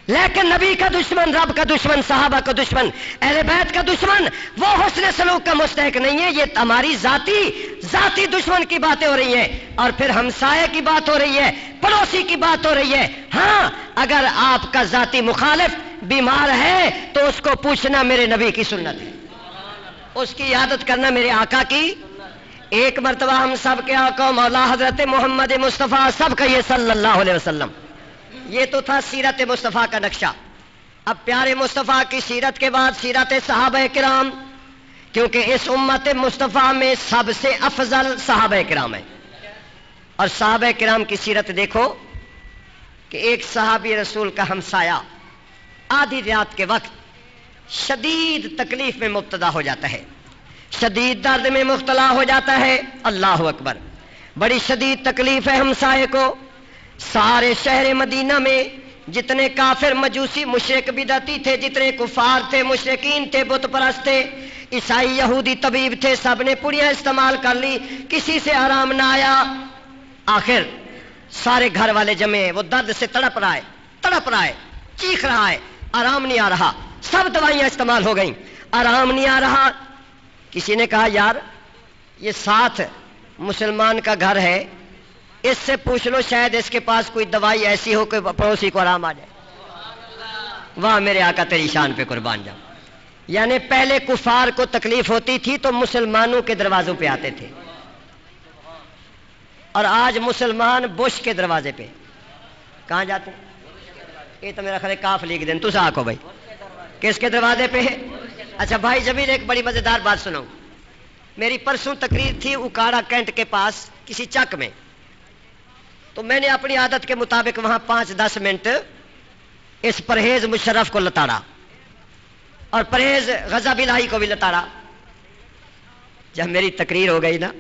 [SPEAKER 1] لیکن نبی کا دشمن، رب کا دشمن، صحابہ کا دشمن، اہل بیت کا دشمن وہ حسن سلوک کا مستحق نہیں ہے. یہ ہماری ذاتی دشمن کی باتیں ہو رہی ہیں اور پھر ہمسائے کی بات ہو رہی ہے، پڑوسی کی بات ہو رہی ہے. ہاں اگر آپ کا ذاتی مخالف بیمار ہے تو اس کو پوچھنا میرے نبی کی سنت ہے، اس کی عادت کرنا میرے آقا کی. ایک مرتبہ ہم سب کے آقا مولا حضرت محمد مصطفیٰ سب کا یہ صلی اللہ علیہ وسلم، یہ تو تھا سیرت مصطفیٰ کا نقشہ. اب پیارے مصطفیٰ کی سیرت کے بعد سیرت صحابہ کرام، کیونکہ اس امت مصطفیٰ میں سب سے افضل صحابہ کرام ہیں. اور صحابہ کرام کی سیرت دیکھو کہ ایک صحابی رسول کا ہمسایہ آدھی رات کے وقت شدید تکلیف میں مبتلا ہو جاتا ہے، شدید درد میں مبتلا ہو جاتا ہے. اللہ اکبر، بڑی شدید تکلیف ہے ہمسائے کو. سارے شہر مدینہ میں جتنے کافر، مجوسی، مشرک، بدعتی تھے، جتنے کفار تھے، مشرکین تھے، بت پرست تھے، عیسائی، یہودی، طبیب تھے، سب نے پوریاں استعمال کر لی، کسی سے آرام نہ آیا. آخر سارے گھر والے جمے ہیں، وہ درد سے تڑپ رہا ہے، چیخ رہا ہے، آرام نہیں آ رہا. سب دوائیاں استعمال ہو گئیں، آرام نہیں آ رہا. کسی نے کہا یار یہ ساتھ مسلمان کا گھر ہے، اس سے پوچھ لو شاید اس کے پاس کوئی دوائی ایسی ہو کہ پڑوسی کو آرام آ جائے. واہ میرے آقا تیری شان پہ قربان جاؤں. یعنی پہلے کفار کو تکلیف ہوتی تھی تو مسلمانوں کے دروازوں پہ آتے تھے، اور آج مسلمان بش کے دروازے پہ کہاں جاتے ہیں؟ یہ تو میرا خیال کاف لیگ دن تو آکو بھائی کس کے دروازے پہ ہے. اچھا بھائی جمیل ایک بڑی مزیدار بات سناؤں. میری پرسوں تقریر تھی اکاڑا کینٹ کے پاس کسی چک میں، تو میں نے اپنی عادت کے مطابق وہاں 5-10 منٹ اس پرہیز مشرف کو لتاڑا اور پرہیز غضب الہی کو بھی لتاڑا. جب میری تقریر ہو گئی نا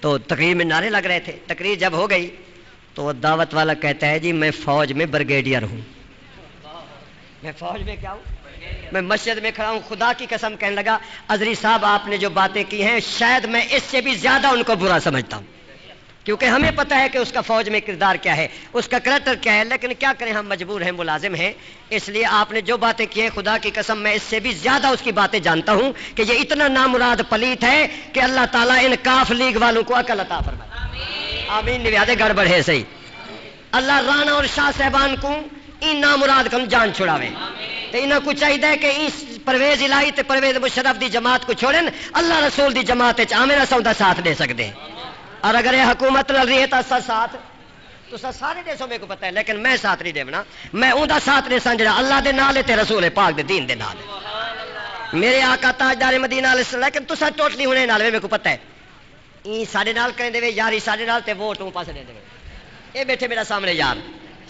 [SPEAKER 1] تو تقریر میں نعرے لگ رہے تھے. تقریر جب ہو گئی تو وہ دعوت والا کہتا ہے جی میں فوج میں بریگیڈیئر ہوں. میں فوج میں کیا ہوں؟ میں مسجد میں کھڑا ہوں. خدا کی قسم کہنے لگا اظہری صاحب آپ نے جو باتیں کی ہیں شاید میں اس سے بھی زیادہ ان کو برا سمجھتا ہوں، کیونکہ ہمیں پتہ ہے کہ اس کا فوج میں کردار کیا ہے، اس کا کریکٹر کیا ہے، لیکن کیا کریں ہم مجبور ہیں، ملازم ہیں. اس لیے آپ نے جو باتیں کی ہیں خدا کی قسم میں اس سے بھی زیادہ اس کی باتیں جانتا ہوں کہ یہ اتنا نامراد پلیت ہے کہ اللہ تعالیٰ ان کاف لیگ والوں کو عقل عطا فرمائے. آمین. نویادے گڑبڑ ہے صحیح. اللہ رانا اور شاہ صاحبان کو ان نامراد کم جان چھڑاوے. تو انہوں کو چاہیے کہ اس پرویز الہی تے پرویز مشرف دی جماعت کو چھوڑیں، اللہ رسول دی جماعت آمین سودا ساتھ دے سکتے ہیں. اور اگر یہ حکومت لڑ رہی ہے تو ساتھ تو سارے دیسوں میں کو پتہ ہے، لیکن میں ساتھ نہیں دینا. میں اوندا ساتھ دے سان جڑا اللہ دے نال تے رسول پاک دے دین دے نال. میرے آقا تاجدار مدینہ علیہ السلام، لیکن تسا ٹوٹلی ہونے نال میں کو پتہ ہے ای ساڈے نال کہیں دے یاری ساڈے نال تے ووٹ اون پاسے دے دے. اے بیٹھے میرا سامنے یار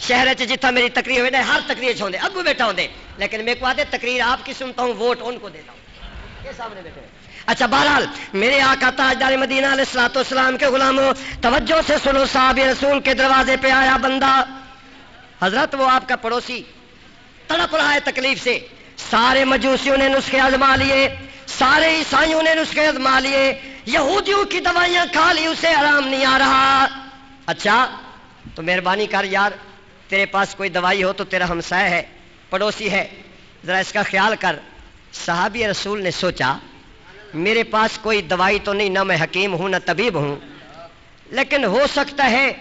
[SPEAKER 1] شہر جتھا میری تقریر ہوئے ہر تقریر چھوندے ابو بیٹھا ہوندے، لیکن میں کو آدھے تقریر آپ کی سنتا ہوں ووٹ ان کو دیتا ہوں. یہ سامنے بیٹھے. اچھا بہرحال میرے آقا تاجدار مدینہ علیہ الصلوۃ والسلام کے غلاموں توجہ سے سنو. صحابی رسول کے دروازے پہ آیا بندہ، حضرت وہ آپ کا پڑوسی تڑپ رہا ہے تکلیف سے. سارے مجوسیوں نے نسخے آزما لیے، سارے عیسائیوں نے نسخے آزما لیے، یہودیوں کی دوائیاں کھا لی، اسے آرام نہیں آ رہا. اچھا تو مہربانی کر یار تیرے پاس کوئی دوائی ہو تو تیرا ہمسایہ ہے، پڑوسی ہے، ذرا اس کا خیال کر. صحابی رسول نے سوچا میرے پاس کوئی دوائی تو نہیں، نہ میں حکیم ہوں نہ طبیب ہوں، لیکن ہو سکتا ہے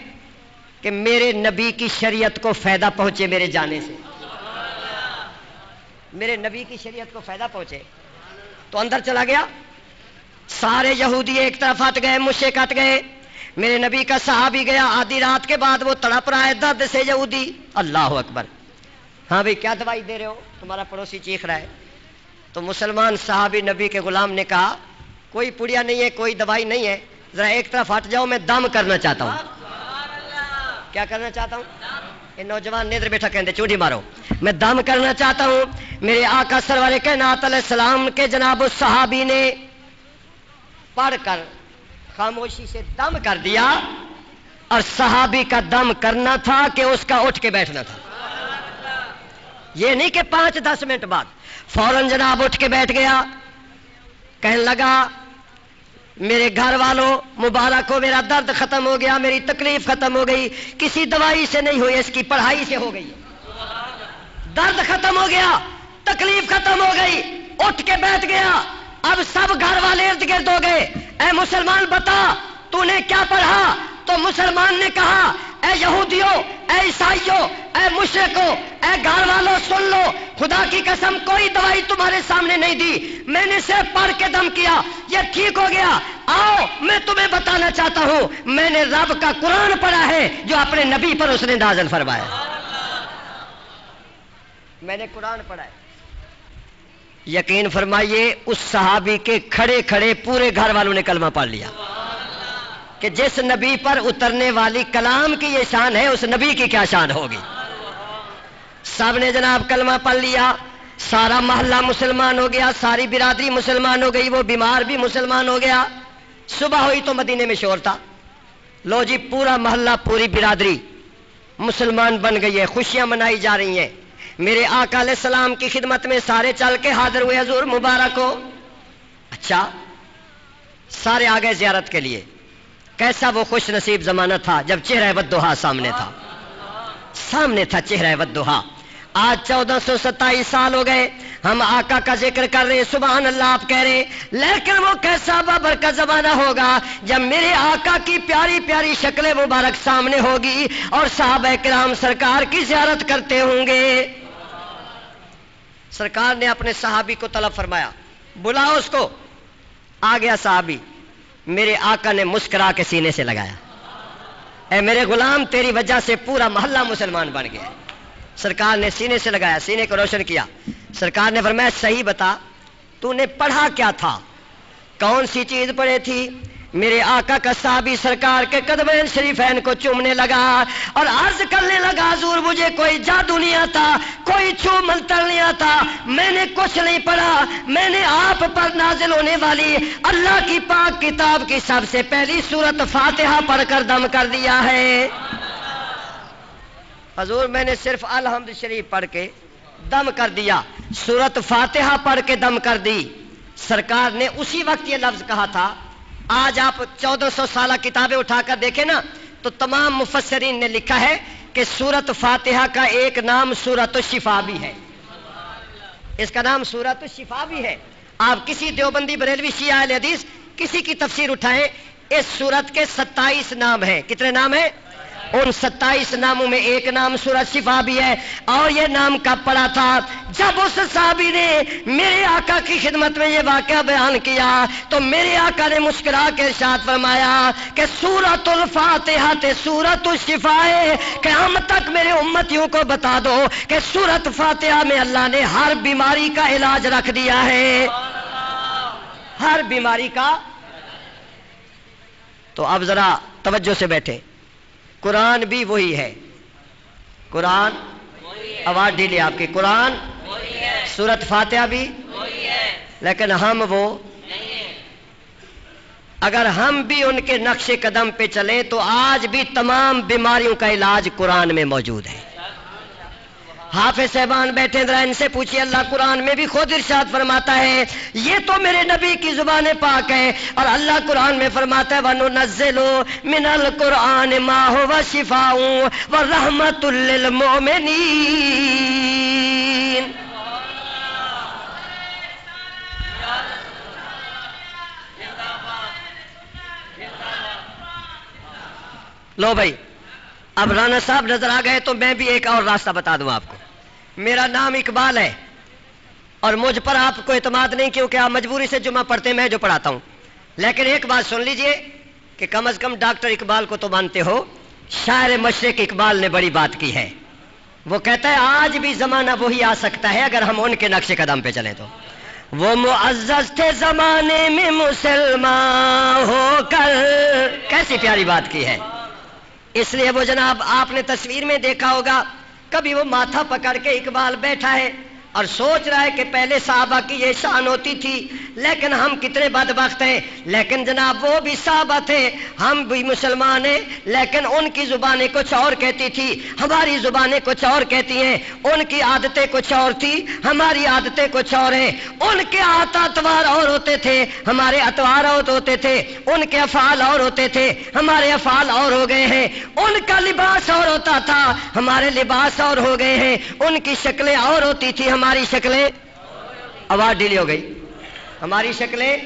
[SPEAKER 1] کہ میرے نبی کی شریعت کو فائدہ پہنچے میرے جانے سے، میرے نبی کی شریعت کو فائدہ پہنچے. تو اندر چلا گیا. سارے یہودی ایک طرف ہٹ گئے، مشرک ہٹ گئے. میرے نبی کا صحابی گیا. آدھی رات کے بعد وہ تڑپ رہا ہے درد سے یہودی. اللہ اکبر. ہاں بھئی کیا دوائی دے رہے ہو؟ تمہارا پڑوسی چیخ رہا ہے. تو مسلمان صحابی نبی کے غلام نے کہا کوئی پڑیا نہیں ہے، کوئی دوائی نہیں ہے، ذرا ایک طرف ہٹ جاؤ، میں دم کرنا چاہتا ہوں. کیا کرنا چاہتا ہوں؟ یہ نوجوان نیدر بیٹھا کہندے چوڑی مارو. میں دم کرنا چاہتا ہوں. میرے آقا سرور کائنات علیہ السلام کے جناب صحابی نے پڑھ کر خاموشی سے دم کر دیا، اور صحابی کا دم کرنا تھا کہ اس کا اٹھ کے بیٹھنا تھا. یہ نہیں کہ 5-10 منٹ بعد. فوراً جناب اٹھ کے بیٹھ گیا، کہنے لگا میرے گھر والوں مبارک ہو، میرا درد ختم ہو گیا، میری تکلیف ختم ہو گئی، کسی دوائی سے نہیں ہوئی، اس کی پڑھائی سے ہو گئی. درد ختم ہو گیا، تکلیف ختم ہو گئی، اٹھ کے بیٹھ گیا. اب سب گھر والے ارد گرد ہو گئے. اے مسلمان بتا تو نے کیا پڑھا؟ تو مسلمان نے کہا اے یہودیوں، اے عیسائیوں، اے مشرکوں، اے گھر والوں سن لو، خدا کی قسم کوئی دوائی تمہارے سامنے نہیں دی، میں نے صرف پڑھ کے دم کیا، یہ ٹھیک ہو گیا. آؤ میں تمہیں بتانا چاہتا ہوں، میں نے رب کا قرآن پڑھا ہے جو اپنے نبی پر اس نے نازل فرمایا. میں نے قرآن پڑھا ہے. یقین فرمائیے اس صحابی کے کھڑے کھڑے پورے گھر والوں نے کلمہ پڑھ لیا کہ جس نبی پر اترنے والی کلام کی یہ شان ہے، اس نبی کی کیا شان ہوگی. سب نے جناب کلمہ پڑھ لیا، سارا محلہ مسلمان ہو گیا، ساری برادری مسلمان ہو گئی، وہ بیمار بھی مسلمان ہو گیا. صبح ہوئی تو مدینے میں شور تھا، لو جی پورا محلہ پوری برادری مسلمان بن گئی ہے، خوشیاں منائی جا رہی ہیں. میرے آقا علیہ السلام کی خدمت میں سارے چل کے حاضر ہوئے، حضور مبارک ہو. اچھا سارے آ گئے زیارت کے لیے. کیسا وہ خوش نصیب زمانہ تھا جب چہرہ والضحیٰ سامنے تھا، سامنے تھا چہرہ والضحیٰ. آج 1427 سال ہو گئے ہم آقا کا ذکر کر رہے، سبحان اللہ آپ کہہ رہے، لیکن وہ کیسا بابرکت زمانہ ہوگا جب میرے آقا کی پیاری پیاری شکل مبارک سامنے ہوگی اور صحابہ کرام سرکار کی زیارت کرتے ہوں گے. سرکار نے اپنے صحابی کو طلب فرمایا، بلاؤ اس کو. آ گیا صحابی، میرے آقا نے مسکرا کے سینے سے لگایا، اے میرے غلام تیری وجہ سے پورا محلہ مسلمان بن گیا. سرکار نے سینے سے لگایا، سینے کو روشن کیا. سرکار نے فرمایا صحیح بتا تو نے پڑھا کیا تھا، کون سی چیز پڑھی تھی؟ میرے آقا کا صحابی سرکار کے قدمین شریفین کو چومنے لگا اور عرض کرنے لگا حضور مجھے کوئی جادو نہیں آتا، کوئی چھو منتر نہیں آتا، میں نے کچھ نہیں پڑھا، میں نے آپ پر نازل ہونے والی اللہ کی پاک کتاب کی سب سے پہلی سورت فاتحہ پڑھ کر دم کر دیا ہے. حضور میں نے صرف الحمد شریف پڑھ کے دم کر دیا، سورت فاتحہ پڑھ کے دم کر دی. سرکار نے اسی وقت یہ لفظ کہا تھا. آج آپ 1400 سالہ کتابیں اٹھا کر دیکھیں نا تو تمام مفسرین نے لکھا ہے کہ سورت فاتحہ کا ایک نام سورت الشفا بھی ہے، اس کا نام سورت الشفا بھی ہے. آپ کسی دیوبندی بریلوی شیعہ اہل حدیث کسی کی تفسیر اٹھائیں، اس سورت کے 27 نام ہیں. کتنے نام ہیں؟ ان 27 ناموں میں ایک نام سورت شفا بھی ہے. اور یہ نام کب پڑا تھا؟ جب اس صحابی نے میرے آقا کی خدمت میں یہ واقعہ بیان کیا تو میرے آقا نے مسکرا کے ارشاد فرمایا کہ سورت الفاتحہ تے سورت الشفا ہے، قیامت تک میرے امتیوں کو بتا دو کہ سورت فاتحہ میں اللہ نے ہر بیماری کا علاج رکھ دیا ہے، ہر بیماری کا. تو اب ذرا توجہ سے بیٹھے، قرآن بھی وہی ہے، قرآن آواز ڈھیلی آپ کی، قرآن سورت فاتحہ بھی، لیکن ہم وہ اگر ہم بھی ان کے نقش قدم پہ چلیں تو آج بھی تمام بیماریوں کا علاج قرآن میں موجود ہے. حافظ صاحبان بیٹھے ذرا ان سے پوچھیے، اللہ قرآن میں بھی خود ارشاد فرماتا ہے، یہ تو میرے نبی کی زبان پاک ہے، اور اللہ قرآن میں فرماتا ہے وَنُنَزِّلُ مِنَ الْقُرْآنِ مَا هُوَ شِفَاءٌ وَرَحْمَةٌ لِّلْمُؤْمِنِينَ. لو بھائی اب رانا صاحب نظر آ گئے تو میں بھی ایک اور راستہ بتا دوں آپ کو. میرا نام اقبال ہے اور مجھ پر آپ کو اعتماد نہیں کیونکہ آپ مجبوری سے جمعہ پڑھتے میں جو پڑھاتا ہوں، لیکن ایک بات سن لیجئے کہ کم از کم ڈاکٹر اقبال کو تو مانتے ہو، شاعر مشرق اقبال نے بڑی بات کی ہے. وہ کہتا ہے آج بھی زمانہ وہی آ سکتا ہے اگر ہم ان کے نقش قدم پہ چلیں تو. وہ معزز تھے زمانے میں مسلمان ہو کر. کیسی پیاری بات کی ہے. اس لیے وہ جناب آپ نے تصویر میں دیکھا ہوگا کبھی وہ ماتھا پکڑ کے اقبال بیٹھا ہے اور سوچ رہا ہے کہ پہلے صحابہ کی یہ شان ہوتی تھی لیکن ہم کتنے بدبخت ہیں. لیکن جناب وہ بھی صحابہ تھے, ہم بھی مسلمان ہیں, لیکن ان کی زبانیں کچھ اور کہتی تھی, ہماری زبانیں کچھ اور کہتی ہیں. ان کی عادتیں کچھ اور تھی, ہماری عادتیں کچھ اور ہیں. ان کے اتوار اور ہوتے تھے, ہمارے اتوار اور ہوتے تھے. ان کے افعال اور ہوتے تھے, ہمارے افعال اور ہو گئے ہیں. ان کا لباس اور ہوتا تھا, ہمارے لباس اور ہو گئے ہیں. ان کی شکلیں اور ہوتی تھی, ہماری شکلیں. آواز ڈھیلی ہو گئی. ہماری شکلیں.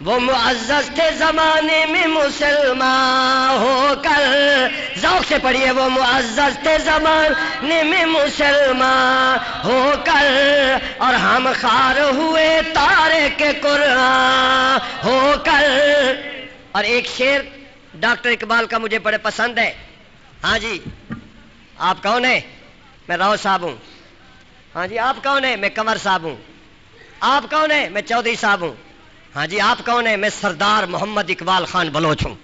[SPEAKER 1] وہ معزز تھے زمانے میں مسلمان ہو کر. ذوق سے پڑھیے. وہ معزز تھے زمانے میں مسلمان ہو کر اور ہم خوار ہوئے تارک قرآن ہو کر. اور ایک شعر ڈاکٹر اقبال کا مجھے بڑے پسند ہے. ہاں جی آپ کون ہیں؟ میں راؤ صاحب ہوں. ہاں جی آپ کون ہیں؟ میں کنور صاحب ہوں. آپ کون ہیں؟ میں چودھری صاحب ہوں. ہاں جی آپ کون ہیں؟ میں سردار محمد اقبال خان بلوچ ہوں.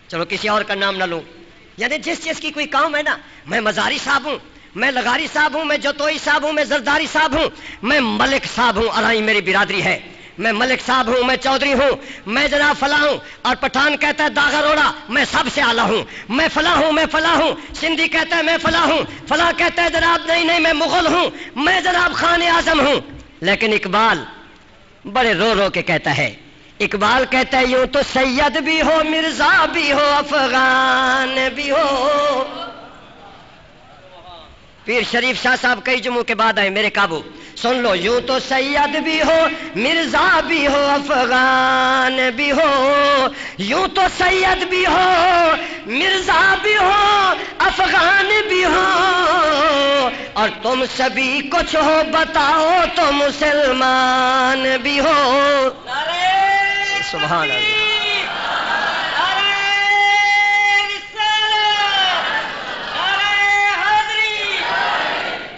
[SPEAKER 1] چلو کسی اور کا نام نہ لوں. یعنی جس چیز کی کوئی قوم ہے نا, میں مزاری صاحب ہوں, میں لغاری صاحب ہوں, میں جوتوئی صاحب ہوں, میں زرداری صاحب ہوں, میں ملک صاحب ہوں, ارائی میری برادری ہے, میں ملک صاحب ہوں, میں چودھری ہوں, میں جناب فلاں ہوں. اور پٹھان کہتا ہے داغا روڑا, میں سب سے اعلیٰ ہوں, میں فلاں ہوں, میں فلاں ہوں. سندھی کہتا ہے میں فلاں ہوں, فلاں کہتا ہے جناب نہیں نہیں میں مغل ہوں, میں جناب خان اعظم ہوں. لیکن اقبال بڑے رو رو کے کہتا ہے. اقبال کہتا ہے یوں تو سید بھی ہو, مرزا بھی ہو, افغان بھی ہو. پیر شریف شاہ صاحب کئی جمعوں کے بعد آئے میرے قابو, سن لو. یوں تو سید بھی ہو, مرزا بھی ہو, افغان بھی ہو. یوں تو سید بھی ہو, مرزا بھی ہو, افغان بھی ہو. اور تم سبھی کچھ ہو بتاؤ تو مسلمان بھی ہو. سبحان اللہ.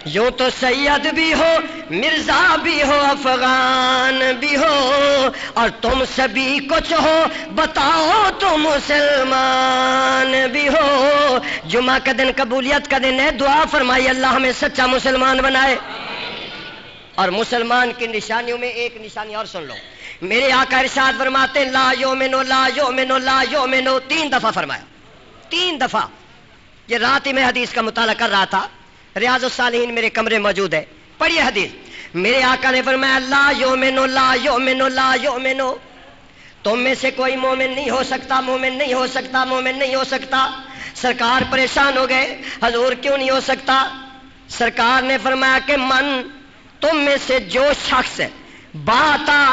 [SPEAKER 1] یوں تو سید بھی ہو, مرزا بھی ہو, افغان بھی ہو. اور تم سبھی کچھ ہو بتاؤ تو مسلمان بھی ہو. جمعہ کا دن قبولیت کا دن ہے, دعا فرمائی اللہ ہمیں سچا مسلمان بنائے. اور مسلمان کی نشانیوں میں ایک نشانی اور سن لو. میرے آقا ارشاد فرماتے ہیں لا یؤمنو لا یؤمنو لا یؤمنو, 3 دفعہ فرمایا, 3 دفعہ. یہ رات ہی میں حدیث کا مطالعہ کر رہا تھا, ریاض الصالحین میرے کمرے موجود ہے, پڑھیے حدیث. میرے آقا نے فرمایا لا یؤمنو لا یؤمنو لا یؤمنو, تم میں سے کوئی مومن نہیں ہو سکتا, مومن نہیں ہو سکتا, مومن نہیں ہو سکتا. سرکار پریشان ہو گئے, حضور کیوں نہیں ہو سکتا؟ سرکار نے فرمایا کہ من, تم میں سے جو شخص باتا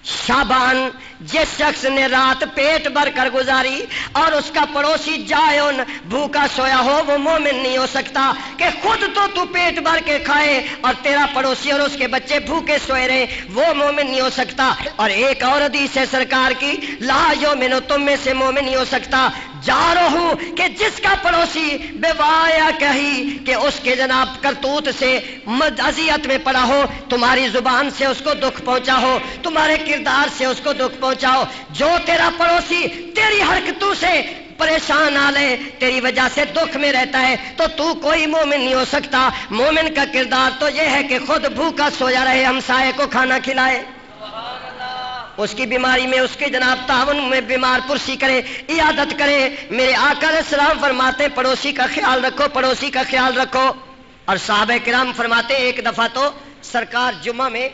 [SPEAKER 1] شابان, جس شخص نے رات پیٹ بھر کر گزاری اور اس کا پڑوسی جائن بھوکا سویا ہو, وہ مومن نہیں ہو سکتا. کہ خود تو پیٹ بھر کے کھائے اور تیرا پڑوسی اور اس کے بچے بھوکے سوئے رہے, وہ مومن نہیں ہو سکتا. اور ایک اور حدیث ہے سرکار کی لا یؤمنو, تم میں سے مومن نہیں ہو سکتا جارو ہوں, کہ جس کا پڑوسی بیوایا کہی کہ اس کے جناب کرتوت سے اذیت میں پڑا ہو, تمہاری زبان سے اس کو دکھ پہنچا ہو, تمہارے کردار سے اس کو دکھ پہنچاؤ. جو تیرا پڑوسی تیری حرکتوں سے پریشان آ لے, تیری وجہ سے دکھ میں رہتا ہے, تو کوئی مومن نہیں ہو سکتا. مومن کا کردار تو یہ ہے کہ خود بھوکا سویا رہے, ہمسائے کو کھانا کھلائے, اس کی بیماری میں اس کے جناب تعاون میں بیمار پرسی کرے, عیادت کرے. میرے آقا علیہ السلام فرماتے ہیں پڑوسی کا خیال رکھو, پڑوسی کا خیال رکھو. اور صحابہ کرام فرماتے ہیں ایک دفعہ تو سرکار جمعہ میں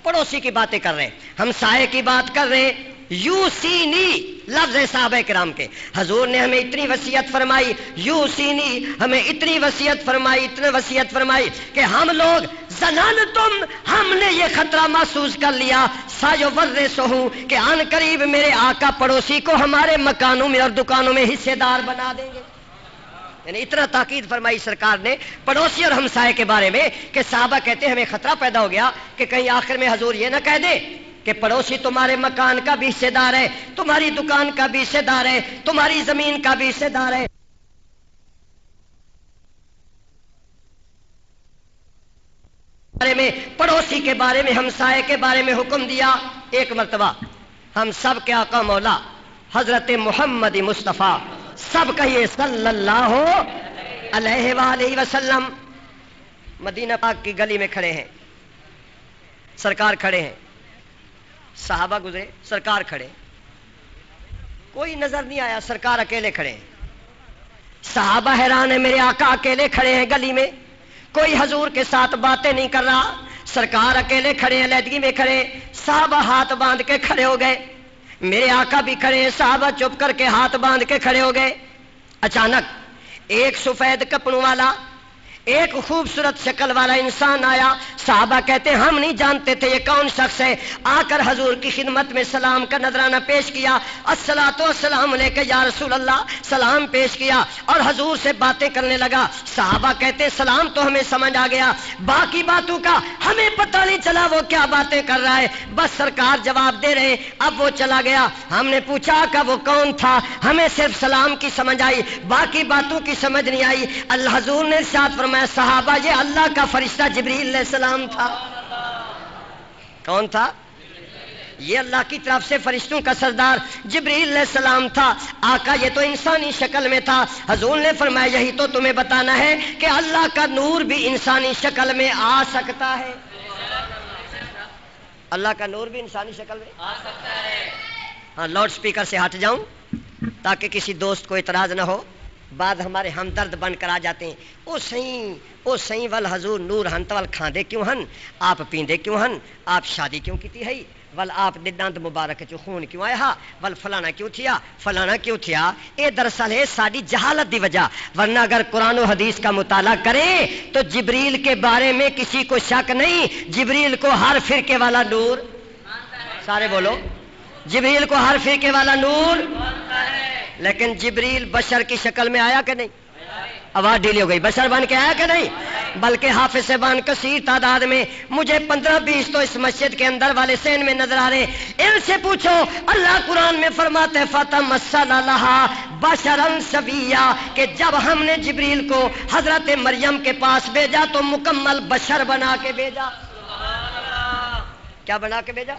[SPEAKER 1] پڑوسی کی باتیں کر رہے ہیں, ہمسائے کی بات کر رہے ہیں. یوسینی لفظ صحابہ کرام کے, حضور نے ہمیں اتنی وصیت فرمائی, یوسینی ہمیں اتنی وصیت فرمائی, اتنی وصیت فرمائی کہ ہم لوگ زنانتم, ہم نے یہ خطرہ محسوس کر لیا, سایورثہ, کہ ان قریب میرے آقا پڑوسی کو ہمارے مکانوں میں اور دکانوں میں حصے دار بنا دیں گے. یعنی اتنا تاکید فرمائی سرکار نے پڑوسی اور ہمسائے کے بارے میں کہ صحابہ کہتے ہیں ہمیں خطرہ پیدا ہو گیا کہ کہیں آخر میں حضور یہ نہ کہہ دے کہ پڑوسی تمہارے مکان کا بھی حصے دار ہے, تمہاری دکان کا بھی حصے دار ہے, تمہاری زمین کا بھی حصے دار ہے. بارے میں، پڑوسی کے بارے میں، ہمسائے کے بارے میں حکم دیا۔ ایک مرتبہ ہم سب کے آقا مولا حضرت محمد مصطفیٰ، سب کہیے صلی اللہ علیہ وآلہ وسلم، مدینہ پاک کی گلی میں کھڑے ہیں، سرکار کھڑے ہیں، صحابہ گزرے، سرکار کھڑے، کوئی نظر نہیں آیا، سرکار اکیلے کھڑے ہیں۔ صحابہ حیران ہیں، میرے آقا اکیلے کھڑے ہیں گلی میں، کوئی حضور کے ساتھ باتیں نہیں کر رہا، سرکار اکیلے کھڑے ہیں، علیحدگی میں کھڑے، صحابہ ہاتھ باندھ کے کھڑے ہو گئے، میرے آقا بھی کھڑے ہیں، صحابہ چپ کر کے ہاتھ باندھ کے کھڑے ہو گئے۔ اچانک ایک سفید کپڑوں والا، ایک خوبصورت شکل والا انسان آیا، صحابہ کہتے ہیں ہم نہیں جانتے تھے یہ کون شخص ہے، آ کر حضور کی خدمت میں سلام کا نذرانہ پیش کیا، الصلاۃ والسلام علیک یا رسول اللہ، سلام پیش کیا اور حضور سے باتیں کرنے لگا۔ صحابہ کہتے ہیں سلام تو ہمیں سمجھ آ گیا، باقی باتوں کا ہمیں پتہ نہیں چلا وہ کیا باتیں کر رہا ہے، بس سرکار جواب دے رہے، اب وہ چلا گیا۔ ہم نے پوچھا کہ وہ کون تھا، ہمیں صرف سلام کی سمجھ آئی، باقی باتوں کی سمجھ نہیں آئی۔ اللہ حضور نے ارشاد فرمایا صحابہ یہ اللہ کا فرشتہ جبریل علیہ السلام تھا۔ کون تھا؟ یہ اللہ کی طرف سے فرشتوں کا سردار جبریل علیہ السلام تھا۔ آقا یہ تو انسانی شکل میں تھا۔ حضور نے فرمایا یہی تو تمہیں بتانا ہے کہ اللہ کا نور بھی انسانی شکل میں آ سکتا ہے۔ اللہ کا نور بھی انسانی شکل میں آ سکتا ہے۔ ہاں، لاؤڈ سپیکر سے ہٹ جاؤں تاکہ کسی دوست کو اعتراض نہ ہو، بعد ہمارے ہمدرد بن کر آ جاتے ہیں، او سہیں ول حضور نور ہن تو ول کھاندے کیوں ہن، آپ پیندے کیوں ہن، آپ شادی کیوں کیتی ہے، ول آپ دے دند مبارک چ خون کیوں آیا، ول فلانا کیوں تھیا، فلانا کیوں تھیا۔ اے دراصل ہے ساری جہالت دی وجہ، ورنہ اگر قرآن و حدیث کا مطالعہ کریں تو جبریل کے بارے میں کسی کو شک نہیں، جبریل کو ہر فرقے والا نور، سارے بولو، جبریل کو ہر فرقے والا نور، لیکن جبریل بشر کی شکل میں آیا کہ نہیں؟ آواز ڈھیلی ہو گئی، بشر بن کے آیا کہ نہیں؟ بلکہ حافظ صاحبان کثیر تعداد میں، مجھے 15-20 تو اس مسجد کے اندر والے سین میں نظر آ رہے ہیں، ان سے پوچھو، اللہ قرآن میں فرماتے فَتَمَثَّلَ لَهَا بَشَرًا سَوِيًّا کہ جب ہم نے جبریل کو حضرت مریم کے پاس بھیجا تو مکمل بشر بنا کے بھیجا۔ کیا بنا کے بھیجا؟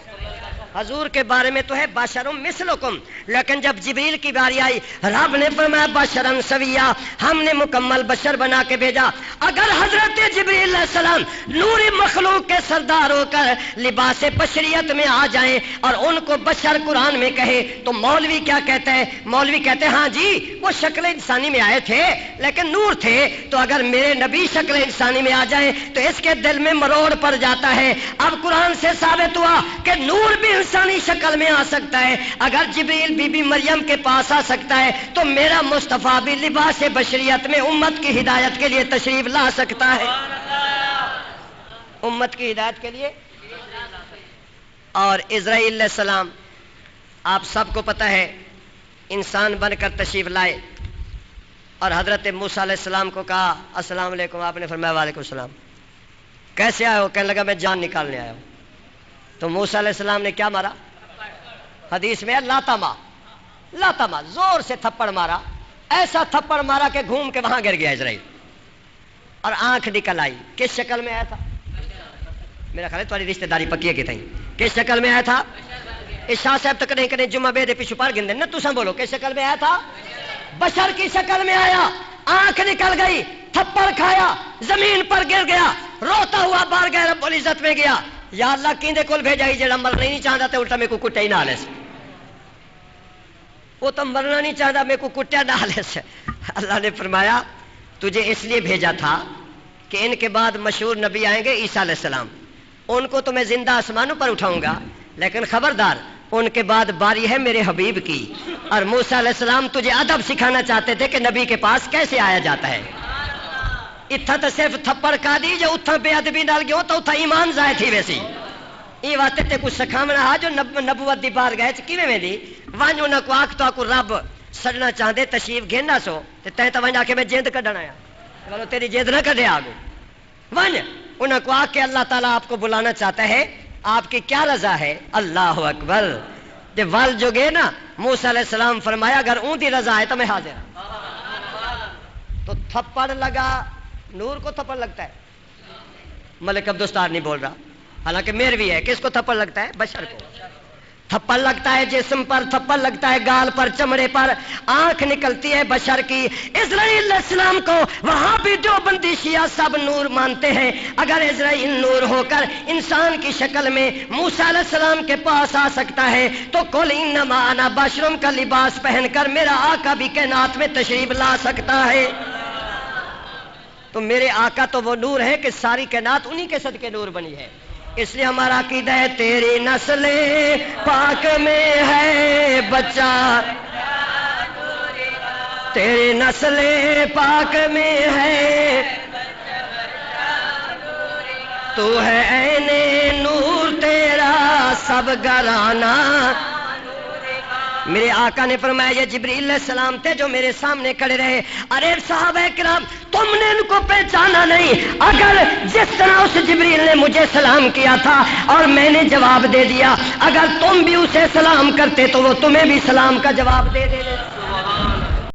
[SPEAKER 1] حضور کے بارے میں تو ہے بشرم مثلکم، لیکن جب جبریل کی باری آئی رب نے فرمایا بشرن سویا، ہم نے مکمل بشر بنا کے بھیجا۔ اگر حضرت جبریل علیہ السلام نوری مخلوق کے سردار ہو کر لباس بشریت میں آ جائیں اور ان کو بشر قرآن میں کہے تو مولوی کیا کہتے ہیں؟ مولوی کہتے ہیں ہاں جی وہ شکل انسانی میں آئے تھے لیکن نور تھے، تو اگر میرے نبی شکل انسانی میں آ جائیں تو اس کے دل میں مروڑ پڑ جاتا ہے۔ اب قرآن سے ثابت ہوا کہ نور بھی انسانی شکل میں آ سکتا ہے، اگر جبریل بی بی مریم کے پاس آ سکتا ہے تو میرا مصطفیٰ بھی لباس بشریت میں امت کی ہدایت کے لیے تشریف لا سکتا ہے، امت کی ہدایت کے لیے۔ اور اسرائیل علیہ السلام آپ سب کو پتہ ہے انسان بن کر تشریف لائے اور حضرت موسیٰ علیہ السلام کو کہا السلام علیکم، آپ نے فرمایا وعلیکم السلام، کیسے آئے ہو؟ کہنے لگا میں جان نکالنے آیا ہوں۔ تو موسیٰ علیہ السلام نے کیا مارا؟ حدیث میں لاتما، زور سے تھپڑ مارا، ایسا تھپڑ مارا کہ گھوم کے وہاں گر گیا اسرائیل، اور آنکھ نکل آئی۔ کس شکل میں آیا تھا؟ میرا خیال ہے تمہاری رشتہ داری پکی ہے کہ تھی، کس شکل میں آیا تھا؟ شاہ صاحب تک نہیں کریں جمعہ بے دے پیچھے پار گن دینا، تسا بولو کس شکل میں آیا تھا؟ بشر کی شکل میں آیا، آنکھ نکل گئی، تھپڑ کھایا، زمین پر گر گیا، روتا ہوا بار گئے رب العزت میں گیا، یا اللہ کیندے کول بھیجا ہی جڑا مرنا ہی نہیں چاہتا تے الٹا میں کو کٹیا ہی نہ لے، وہ تو مرنا نہیں چاہتا میں کو کٹیا نہ لے۔ اللہ نے فرمایا تجھے اس لیے بھیجا تھا کہ ان کے بعد مشہور نبی آئیں گے عیسیٰ علیہ السلام، ان کو تو میں زندہ آسمانوں پر اٹھاؤں گا، لیکن خبردار ان کے بعد باری ہے میرے حبیب کی۔ اور موسیٰ علیہ السلام تجھے ادب سکھانا چاہتے تھے کہ نبی کے پاس کیسے آیا جاتا ہے۔ اتھا تو صرف تھپڑ کا دی جو اتھا بے ادبی ڈال گیا تو اتھا ایمان ضائع تھی ویسی، یہ واسطے تے کچھ سکھامنا ہا جو نبوت دی بار گئے کیویں ویندی ون انہاں کو آکھ تو کو رب سڑنا چاہندے تشریف گھننا سو تے تیں تو ون آ کے میں جیند کڈن آیا، بولو تیری جیند نہ کڈے آگو ون، انہاں کو آ کے اللہ تعالیٰ آپ کو بلانا چاہتا ہے، آپ کی کیا رضا ہے؟ اللہ اکبر۔ جب ول جو گئے نا موسیٰ علیہ السلام فرمایا اگر اون دی رضا ہے تو میں حاضر ہوں۔ تو تھپڑ لگا، نور کو تھپڑ لگتا ہے، ملک عبدالستار نہیں بول رہا، حالانکہ میروی ہے. کس کو تھپڑ لگتا ہے؟ بشر کو. تھپڑ لگتا ہے جسم پر، تھپڑ لگتا ہے گال پر، چمڑے پر، آنکھ نکلتی ہے بشر کی. اسرائیل علیہ السلام کو وہاں بھی دیوبندی شیعہ سب نور مانتے ہیں. اگر اسرائیل نور ہو کر انسان کی شکل میں موسیٰ علیہ السلام کے پاس آ سکتا ہے تو قل انما انا بشر کا لباس پہن کر میرا آقا بھی کائنات میں تشریف لا سکتا ہے. تو میرے آقا تو وہ نور ہے کہ ساری کائنات انہی کے صدقے نور بنی ہے. اس لیے ہمارا عقیدہ ہے تیری نسل پاک میں ہے بچہ، تیری نسل پاک میں ہے، تو ہے عین نور تیرا سب گھرانہ. میرے آقا نے فرمایا یہ جبریل علیہ السلام تھے جو میرے سامنے کھڑے رہے. ارے صحابہ کرام تم نے ان کو پہچانا نہیں؟ اگر جس طرح اس جبریل نے مجھے سلام کیا تھا اور میں نے جواب دے دیا، اگر تم بھی اسے سلام کرتے تو وہ تمہیں بھی سلام کا جواب دے دے.